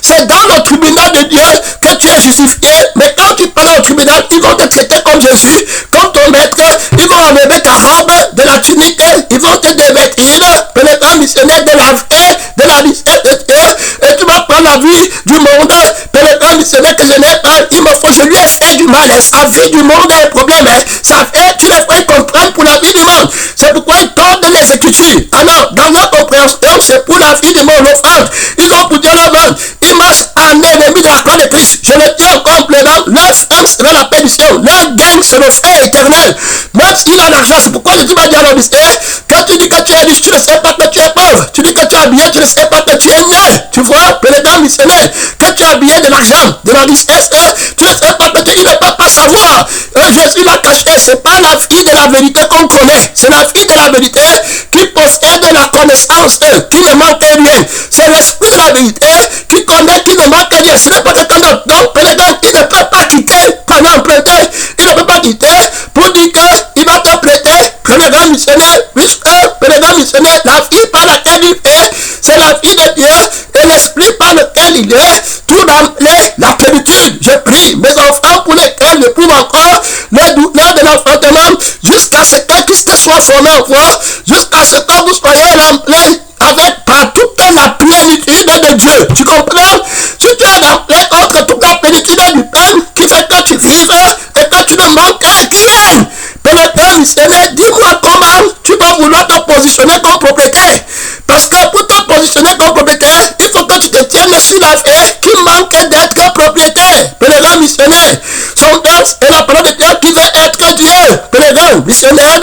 C'est dans le tribunal de Dieu que tu es justifié. Mais quand tu parles au tribunal, ils vont te traiter comme Jésus, comme ton maître. Ils vont enlever ta robe de la tunique, ils vont te dévêtir, le missionnaire de la vie, de la richesse de Dieu, et tu vas prendre la vie du monde. Le missionnaire que je n'ai pas, il me faut, je lui ai fait du mal. Sa vie du monde a un problème. Sa fait, tu les fais comprendre pour la vie du monde. C'est pourquoi ils tordent les Écritures. Alors, dans notre compréhension, c'est pour la vie du monde. L'offrande, ils ont pour Dieu la main. Ils marchent en ennemi de la croix de Christ. Je le dis encore en pleurant, leur fin sera la perdition. feu éternel. Même s'il a l'argent, c'est pourquoi Jésus va dire à l'homme, quand tu dis que tu es riche, tu ne sais pas que tu es pauvre. Tu dis que tu es habillé, tu ne sais pas que tu es né. Tu vois, pénétrant missionnaire, que tu es habillé de l'argent, de la richesse, tu ne sais pas que tu ne peux pas savoir. Jésus l'a caché, c'est pas la fille de la vérité qu'on connaît. C'est la fille de la vérité qui possède la connaissance, qui ne manque rien. C'est l'esprit de la vérité qui connaît, qui ne manque rien. Ce n'est pas quelqu'un d'autre. Donc, pénétrant, il ne peut pas quitter pendant un prêter. Il ne peut pas quitter pour dire qu'il va te prêter. Pénétrant missionnaire, puisque pénétrant missionnaire, la fille par laquelle il est, c'est la fille de Dieu et l'esprit par lequel il est, tout d'emblée la plénitude. Je prie mes enfants pour lesquels je prouve encore le douleur de l'enfantement jusqu'à ce que Christ soit formé en vous, jusqu'à ce que vous soyez remplis avec par toute la plénitude de Dieu. Tu comprends? Si tu es rempli contre toute la plénitude du Père qui fait que tu vives et que tu ne manques rien. Pénétrant missionnaire, dis-moi comment tu vas vouloir te positionner comme propriétaire. Parce que pour te positionner comme propriétaire, il faut que tu te tiennes sur la fait qui manque d'être propriétaire. Pénétrant missionnaire, son Dieu est la parole de Dieu qui veut être Dieu. Pénétrant missionnaire,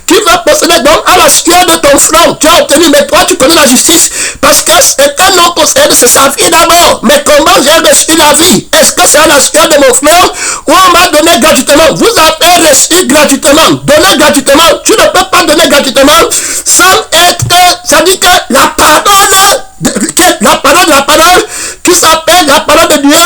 qui veut posséder donc à la sueur de ton front. Tu as obtenu, mais toi tu connais la justice. Parce que ce que l'on possède, c'est sa vie d'abord. Mais comment j'ai reçu la vie? Est-ce que c'est à la sueur de mon front ou on m'a donné gratuitement? Vous avez reçu gratuitement. Donner gratuitement. Tu ne peux pas donner gratuitement sans être, ça dit que la parole qui s'appelle la parole de Dieu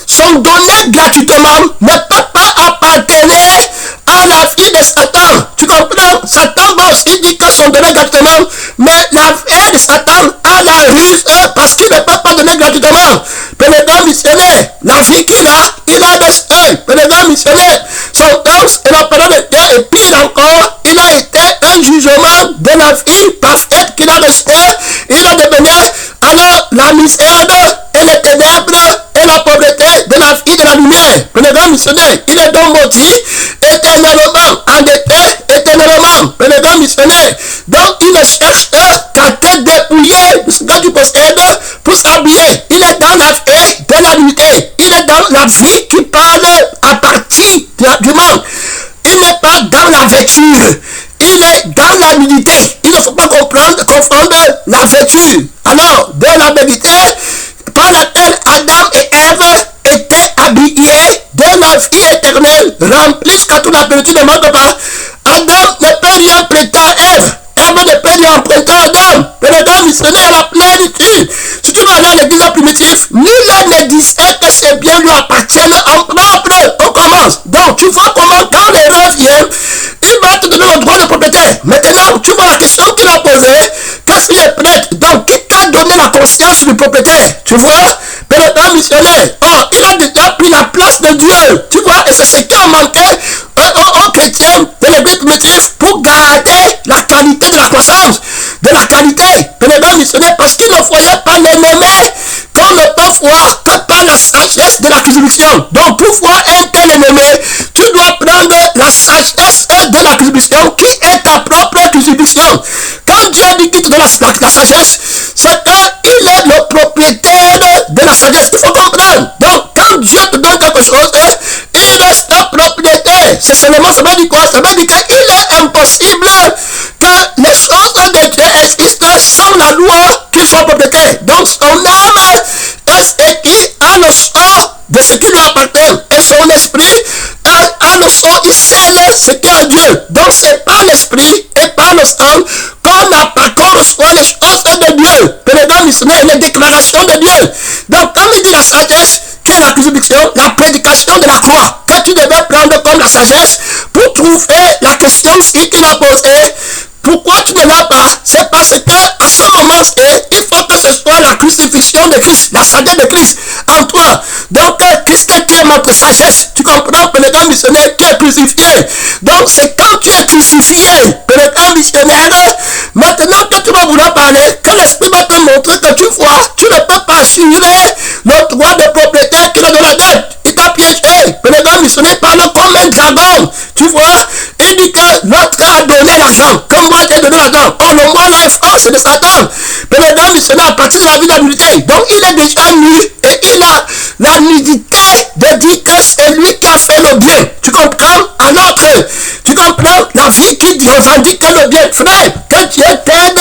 sont données gratuitement, ne peut pas appartenir à la vie de Satan. Tu comprends? Satan va aussi dire que sont donnés gratuitement, mais la vie de Satan a la ruse parce qu'il ne peut pas donner gratuitement. Pénétrant missionnaire, la vie qu'il a, il a des soins. Pénétrant missionnaire, son danse et la parole de Dieu, et pire encore, il a été un jugement de la vie parfaite qu'il a reçue. Il a devenu alors la misère et les ténèbres et la pauvreté de la vie de la lumière. Pénétrant missionnaire, il est donc maudit éternellement, endetté éternellement. Pénétrant missionnaire, donc il ne cherche qu'à te dépouiller de ce que tu possèdes pour s'habiller. Il est dans la vie de la nullité. Il est dans la vie qui parle à partir du manque. Il n'est pas dans la vêture. Il est dans la nudité. Il ne faut pas confondre la vêture. Alors, de la vérité par laquelle Adam et Ève étaient habillés de la vie éternelle, remplissent qu'à toute la plénitude ne manque pas. Adam ne peut rien prêter à Ève. Ève ne peut rien emprunter à Adam. Pénétrant missionnaire à la plénitude. Si tu vas dans l'église primitive, nul ne disait que ces biens lui appartiennent en propre. On commence. Donc, tu vois comment quand l'erreur vient, il va te donner le droit de propriété. Maintenant, tu vois la question qu'il a posée. Qu'est-ce qu'il est prêtre? Donc, qui t'a donné la conscience du propriétaire? Tu vois? Pénétrant missionnaire. Oh, il a déjà pris la place de Dieu. Tu vois? Et c'est ce qui a manqué aux chrétiens de l'église primitive pour garder la qualité de la croissance, de la qualité. Pénétrant missionnaire, parce qu'il ne voyait pas l'ennemi qu'on ne peut voir que par la sagesse de la crucifixion. Donc, pour voir un tel ennemi, tu dois prendre la sagesse de la crucifixion qui est ta propre crucifixion. Quand Dieu dit qu'il te donne la sagesse, c'est qu'il est le propriétaire de la sagesse. Il faut comprendre. Donc, quand Dieu te donne quelque chose, il est ta propriété. C'est seulement, ça veut dire quoi? Ça veut dire qu'il est impossible que les choses de Dieu existent sans la loi qu'il soit propriétaire. Donc, son âme est ce qui a le sort de ce qui lui appartient. Et son esprit a le sort, il scelle ce qui est à Dieu. Donc, c'est par l'esprit et par le sang qu'on reçoit les choses de Dieu. Pénétrant missionnaire, les déclarations de Dieu. Donc, comme il dit la sagesse, qui est la crucifixion, la prédication de la croix, que tu devais prendre comme la sagesse pour trouver la question si qu'il a posée. Pourquoi tu ne l'as pas? C'est parce que à ce moment-ci, il faut que ce soit la crucifixion de Christ, la sagesse de Christ en toi. Donc, Christ qui est notre sagesse, tu comprends, pénétrant missionnaire, qui est crucifié. Donc, c'est quand tu es crucifié, pénétrant missionnaire, maintenant que tu vas vouloir parler, que l'Esprit va te montrer que tu vois, tu ne peux pas assurer le droit de propriété qu'il a dans la dette. Il t'a piégé, pénétrant missionnaire parle comme un dragon. Tu vois, il dit que l'autre a donné l'argent, que moi j'ai donné l'argent. Oh, le moi là est c'est de Satan. Pénétrant missionnaire à partir de la vie de la nudité. Donc il est déjà nu et il a la nudité de dire que c'est lui qui a fait le bien. Tu comprends? Alors que comprends? La vie qui revendique le bien. Frère, que Dieu t'aide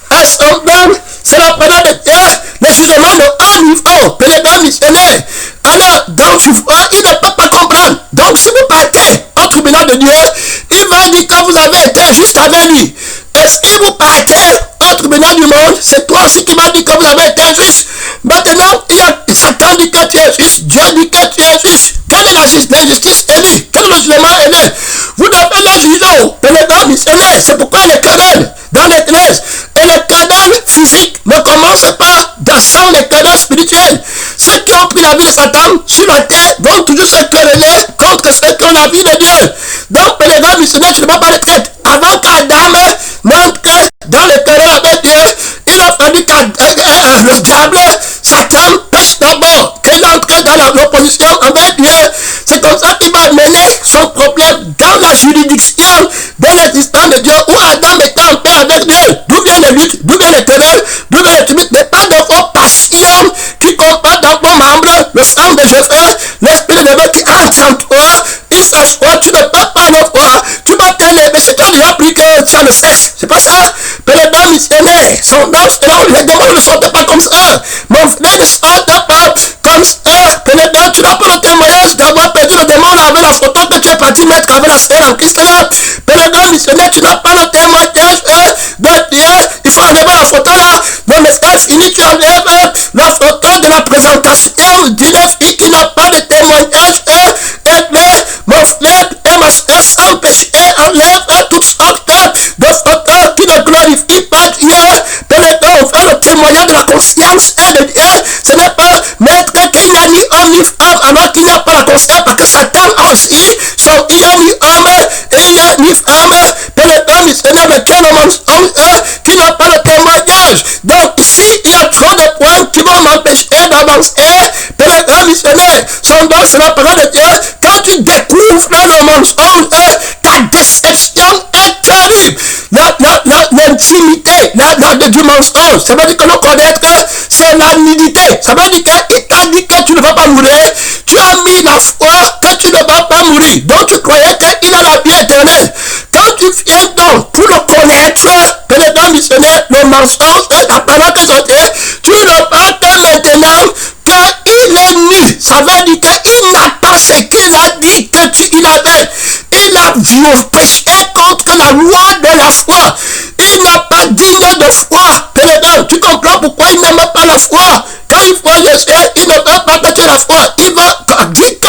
à s'entendre. C'est la parole de Dieu. Les jugements de haut niveau, pour les grands missionnaires. Alors, donc, tu vois, il ne peut pas comprendre. Donc, si vous partez au tribunal de Dieu, il va dire que vous avez été juste avec lui. Et si vous partez au tribunal du monde, c'est toi aussi qui vas dire que vous avez été juste. Maintenant, Satan dit que tu es juste. Dieu dit que tu es juste. Quelle est l'injustice élue? Quel est le jugement élu? Vous devez le juger pour les grands missionnaires. C'est pourquoi les querelles dans l'église et les querelles physiques ne commencent pas sans les querelles spirituelles. Ceux qui ont pris la vie de Satan sur la terre vont toujours se quereller contre ceux qui ont la vie de Dieu. Donc, pour les grands missionnaires, tu ne vas pas les traiter. Avant qu'Adam n'entre dans le querelle avec Dieu, il a fallu que le diable, Satan, pêche d'abord, qu'il entre dans l'opposition avec Dieu. C'est comme ça qu'il va mener son problème dans la juridiction de l'existence de Dieu, où Adam était en paix avec Dieu. D'où vient les luttes, d'où vient les querelles, d'où vient les tumultes, mais pas de vos passions qui combattent dans vos membres, le sang de Jésus, l'esprit de Dieu qui entre en toi, il s'assoit, tu ne peux pas le voir, tu vas t'élever, c'est toi qui as pris que tu as le sexe, c'est pas ça. Mais les grands missionnaires, les démons ne sortent pas comme ça. Mon frère ne sort pas comme ça. Peut-être tu n'as pas le témoignage d'avoir perdu le démon avec la photo que tu es parti mettre avec la sœur en Christ là. Mais les grands missionnaires, tu n'as pas le témoignage de Dieu. Il faut enlever la photo là. Le message fini, tu enlèves la photo de la présentation d'une fille qui n'a pas de témoignage. Mais mon frère et ma sœur sans péché, enlève toutes sortes de photos qui ne glorifient pas Dieu. Peut-être on fait le témoignage de la conscience de Dieu. Ce n'est pas mettre qu'il n'y a ni homme ni femme alors qu'il n'y a pas la conscience, parce que Satan aussi, il n'y a ni homme et il n'y a ni femme. Peut-être missionnaire de quel mensonge qui n'a pas de témoignage. Donc ici, il y a trop de points qui vont m'empêcher d'avancer. Peut-être missionnaire, son don c'est la parole de Dieu. Quand tu découvres le mensonge, ta déception est terrible. L'intimité du mensonge, ça veut dire que le connaître, c'est la nudité. Ça veut dire qu'il t'a dit que tu ne vas pas mourir. Tu as mis la foi que tu ne vas pas mourir. Donc tu croyais qu'il a la vie éternelle. Quand tu viens donc pour le connaître, pénétrant missionnaire, le mensonge, la parole que j'entends, tu repartes maintenant qu'il est nu. Ça veut dire qu'il n'a pas ce qu'il a dit que il avait. Il a péché contre la loi de la foi. Il n'a pas digne de foi. Pénétrant, tu comprends pourquoi il n'aime pas la foi. Quand il voit Jésus, il ne veut pas que tu aies la foi. Il va dire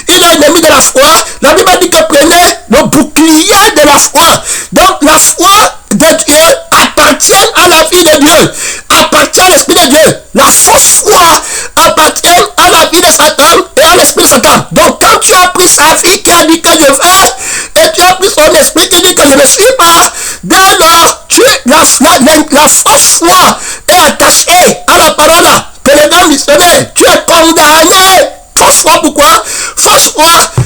qu'il est ennemi de la foi. La Bible dit que prenez le bouclier de la foi. Donc la foi de Dieu appartient à la vie de Dieu, appartient à l'esprit de Dieu. La fausse foi appartient à la vie de Satan et à l'esprit de Satan. Donc quand tu as pris sa vie qui a dit que je veux, et tu as pris son esprit qui dit que je ne suis pas, dès lors la fausse foi est attachée à la parole que les grands missionnaires, tu es condamné. Fausse foi, pourquoi? Fausse foi,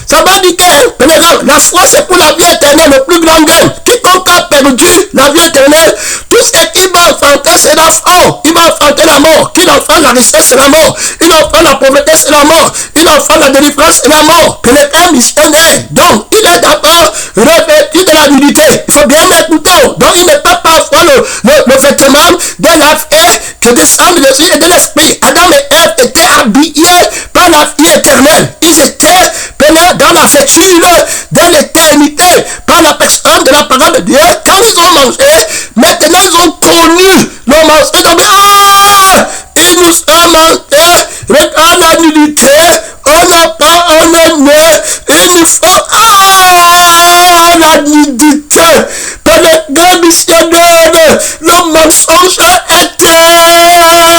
ça veut dire que la foi c'est pour la vie éternelle, le plus grand gain. Quiconque a perdu la vie éternelle, tout ce qu'il va enfanter c'est la faux. Il va enfanter la mort. Qu'il enfante la richesse c'est la mort. Il enfante la pauvreté c'est la mort. Il enfante la délivrance c'est la mort. Que les grands missionnaires, donc il est d'abord revêtu de la nudité. Il faut bien écouter. Donc il ne peut pas avoir le vêtement de la vie que descend de Dieu et de l'esprit. Adam et Ève étaient habillés par la vie éternelle. Ils étaient dans la vêture de l'éternité par la personne de la parole de Dieu. Quand ils ont mangé, maintenant ils ont connu le mensonge. Ils nous ont mangé, regarde la nudité, on n'a pas, on est né, il nous faut la nudité. Par les grands missionnaires, le mensonge est terrible.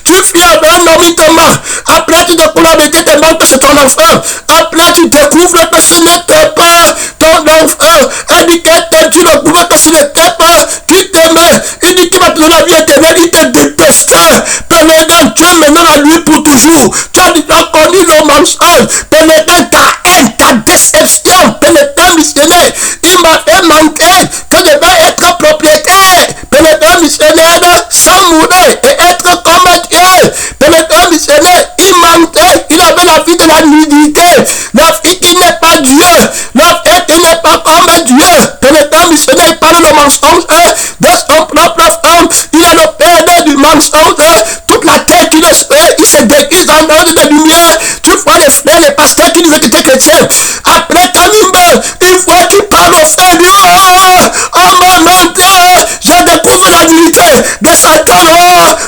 Tu fais avec un homme, il te ment. Après tu découvres la vérité, te ment que c'est ton enfant. Après tu découvres que ce n'était pas ton enfant. Elle dit que tu découvres que ce n'était pas qui t'aimait. Il dit qu'il va te donner la vie éternelle, il te détestait. Pénétrant, tu es maintenant à lui pour toujours. Tu as déjà connu le mensonge. Pénétrant, ta haine, ta déception. Pénétrant missionnaire, il m'a fait manquer que je vais être propriétaire. Pénétrant missionnaire, sans mourir et être comme Dieu. Pénétrant missionnaire, il manquait, il avait la vie de la nudité. La vie qui n'est pas Dieu. Dieu, pénétrant missionnaire, il parle de mensonge, de son propre homme, il est le père du mensonge, toute la terre qui le suit, il se déguise dans l'ordre de lumière. Tu vois les frères, les pasteurs qui disaient que tu étais chrétien, après Kanimbe, une fois tu parles au frère, lui, oh mon Dieu, j'ai découvert la vérité de Satan,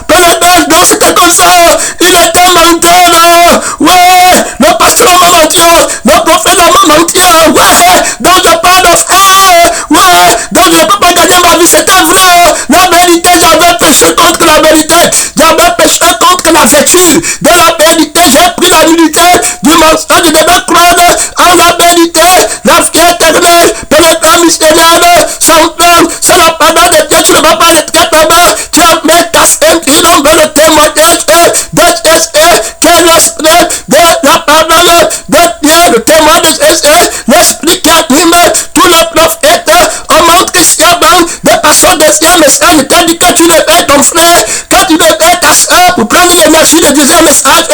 pénétrant, c'était comme ça, il était menteur, ouais, le pasteur m'a menti, le prophète m'a menti, ouais, donc je parle de frère, ouais, donc je ne peux pas gagner ma vie, c'était vrai, la vérité, j'avais péché contre la vérité, j'avais péché contre la vertu de la vérité, j'ai pris la vérité du mensonge, je devais croire en la vérité, la vie éternelle, pénétrant missionnaire, son plan, c'est la parole de Dieu, tu ne vas pas être tomber, tu as mis ta ceinture, on veut le témoignage de Jésus, qui est l'esprit de la parole de Dieu, le témoin de Jésus, l'esprit qui anime tous les prophètes, au monde christianement, de passion deuxième message, quand dit que tu réveilles ton frère, quand tu réveilles ta soeur pour prendre l'énergie du deuxième message,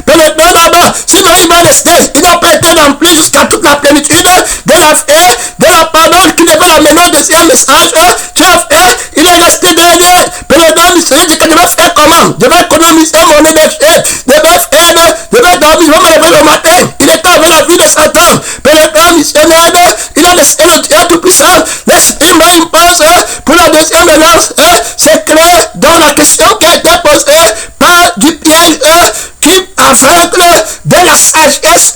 pénétrant là-bas, sinon il va rester, il n'a pas été rempli jusqu'à toute la plénitude de la vie, de la parole qui devait l'amener au deuxième message, tu as fait, il est resté derrière, pénétrant missionnaire, dit que je vais faire comment, je vais économiser mon énergie, je vais dormir, je vais me lever le matin, il était avec la vie de Satan, pénétrant missionnaire, il a laissé le Dieu tout-puissant, l'esprit m'impose pour la deuxième relance, c'est clair dans la question qui a été posée par du piège qui aveugle de la sagesse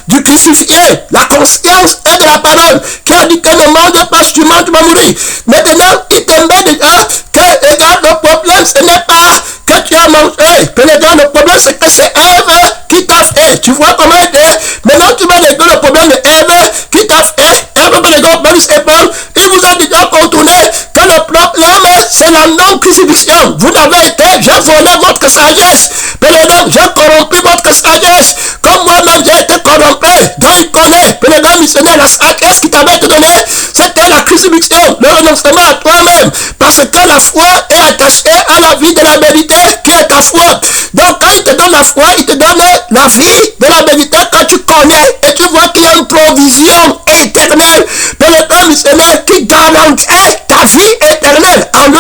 du crucifié, la conscience et de la parole, qui a dit que ne mange pas, si tu manges, tu vas mourir. Maintenant, il te met déjà que, regarde, le problème, ce n'est pas que tu as mangé. Pénétrant, le problème, c'est que c'est Ève qui t'a fait. Tu vois comment elle est. Maintenant, tu vas régler le problème de Ève qui t'a fait. Ève va régler le problème, c'est bon. Il vous a déjà contourné que le problème, c'est la non-crucifixion. Vous n'avez été, j'ai volé votre sagesse. Pénétrant, j'ai corrompu votre sagesse. Comme moi-même, j'ai été corrompu. Donc, il connaît. Pénétrant, missionnaire, la sagesse qui t'avait été donnée, c'était la crucifixion, le renoncement à toi-même. Parce que la foi est attachée à la vie de la vérité qui est ta foi. Donc, quand il te donne la foi, il te donne la vie de la vérité quand tu connais et tu vois qu'il y a une provision éternelle. Pénétrant, missionnaire, qui garantit ta vie éternelle en lui.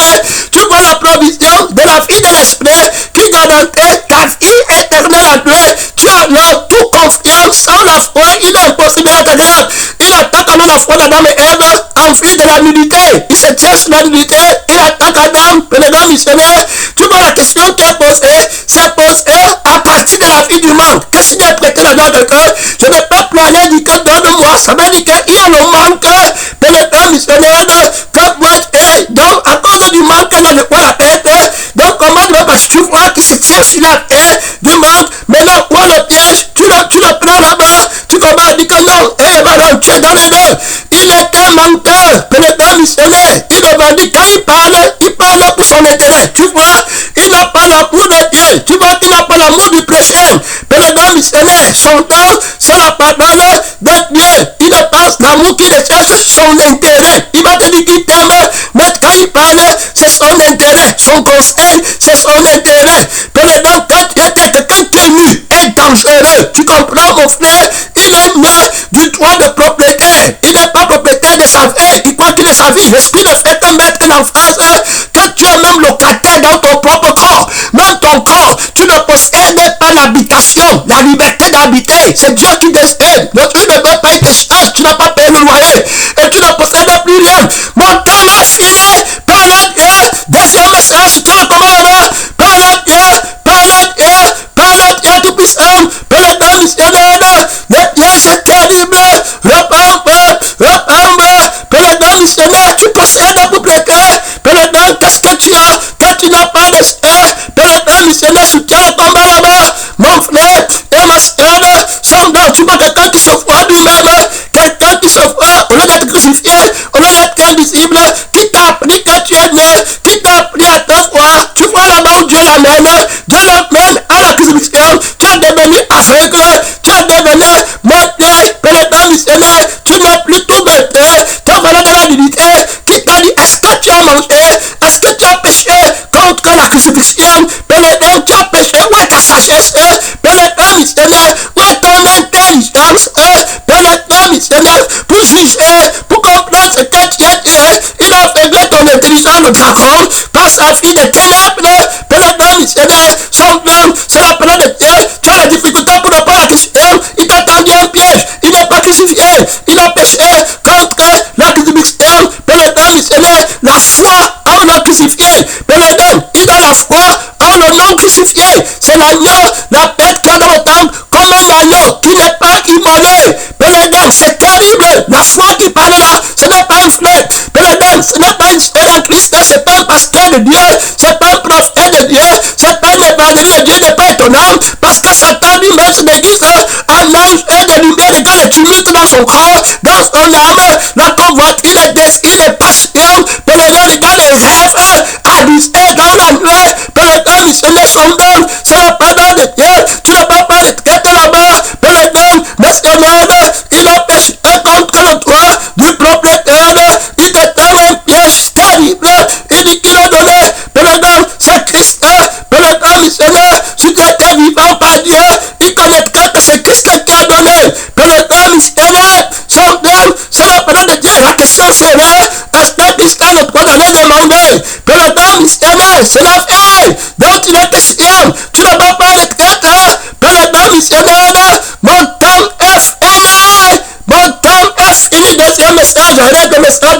Tu vois la provision de la vie de l'esprit qui garantit ta vie éternelle en lui. Tu as alors tout confiance. Sans la foi, il est impossible d'être agréable. Il attaque alors la foi d'Adam et Ève en vue de la nudité. Il se tient sur la nudité. Il attaque Adam, pénétrant missionnaire. Tu vois la question qui est posée, c'est posée à partir de la vie du monde. Que si j'ai prêté la donne de cœur, je ne peux plus aller dire que donne-moi. Ça veut dire qu'il y a le manque, pénétrant missionnaire, que moi, donc à cause du manque, là, de quoi la tête, donc comment je vais, parce que tu vois qu'il se tient sur la tête du monde, maintenant, où est le piège, tu le prends là-bas, tu commences à dire que non, voilà, tu es dans les deux. Il était menteur, pénétrant missionnaire, il revendique, quand il parle pour son intérêt, tu vois, il n'a pas l'amour de Dieu, tu vois qu'il n'a pas l'amour du prochain, pénétrant missionnaire, son don, c'est la parole de Dieu, il ne pense l'amour qu'il cherche son intérêt, il va te dire qu'il t'aime, mais quand il parle, c'est son intérêt, son conseil, c'est son intérêt, pénétrant, quand tu es quelqu'un qui est nu, est dangereux, tu comprends mon frère, il est né du droit de propriétaire, il n'est pas propriétaire de sa vie, il croit qu'il est sa vie, l'esprit ne fait que mettre en face que tu es même locataire dans ton propre corps, même ton corps, tu ne possèdes pas l'habitation, la liberté d'habiter, c'est Dieu qui décide, notre vie ne peut pas être charge, tu n'as pas payé le loyer, et tu ne possèdes plus rien, mon temps est fini, par la Dieu, deuxième message, je te recommande, par la Dieu, tout puissant, pénétrant missionnaire, le piège est terrible, pénétrant missionnaire, tu possèdes la propriété, pénétrant, qu'est-ce que tu as, quand tu n'as pas d'esprit, pénétrant missionnaire, soutiens le combat là-bas, mon frère et ma soeur, semble, tu vois quelqu'un qui se voit lui-même, quelqu'un qui se voit, au lieu d'être crucifié, au lieu d'être invisible, qui t'a appris que tu es né, qui t'a appris à te voir, tu vois là-bas où Dieu l'amène à la crucifixion, tu es devenu aveugle, tu es devenu moitié, pénétrant missionnaire, tu n'as plus tout bêté, tu as volé de la dignité, qui t'a dit, est-ce que tu as mangé, est-ce que tu as péché contre la crucifixion, pénétrant, tu as péché, où est ta sagesse, pénétrant missionnaire, où est ton intelligence, pénétrant missionnaire, pour juger, pour comprendre sa vie des ténèbres, Père missionnaire, son homme, c'est la parole de Dieu, tu as la difficulté pour ne pas la crucifier, il t'a tendu un piège, il n'est pas crucifié, il a péché contre la crucifixion, Père missionnaire, la foi en le crucifié, Père il a la foi en le non crucifié, c'est l'agneau, la bête qui a dans le temple, comme un agneau qui n'est pas immolé, Père c'est terrible, la foi qui parle là, ce n'est pas une fleur, Père ce n'est pas une sphère en Christ, c'est pas un pasteur de Dieu, c'est pas un prophète de Dieu, c'est pas une évangile de Dieu, n'est pas étonnant, parce que Satan lui-même se déguise en ange et de lumière, et quand le tumulte dans son corps, dans son âme, la convoitise, les désirs, les passions, Père regarde les rêves, abusés dans la nuit, Père missionnaire son homme, c'est la parole de Dieu, tu n'as pas l'étiquette là-bas, Père mais ce monde, il a péché contre le droit du propriétaire, il te tend un piège terrible, il dit qu'il a donné, Père c'est Christ, Père missionnaire, si tu étais vivant par Dieu, il connaîtrait que c'est Christ qui a donné, Père missionnaire, son homme, c'est la parole de Dieu, la question serait, est-ce que Christ a le droit d'aller demander, Père missionnaire, c'est la vie, donc tu n'es chrétien, tu n'as pas l'étiquette, Père missionnaire, mon temps est fini, mon temps est fini, deuxième message, arrête le message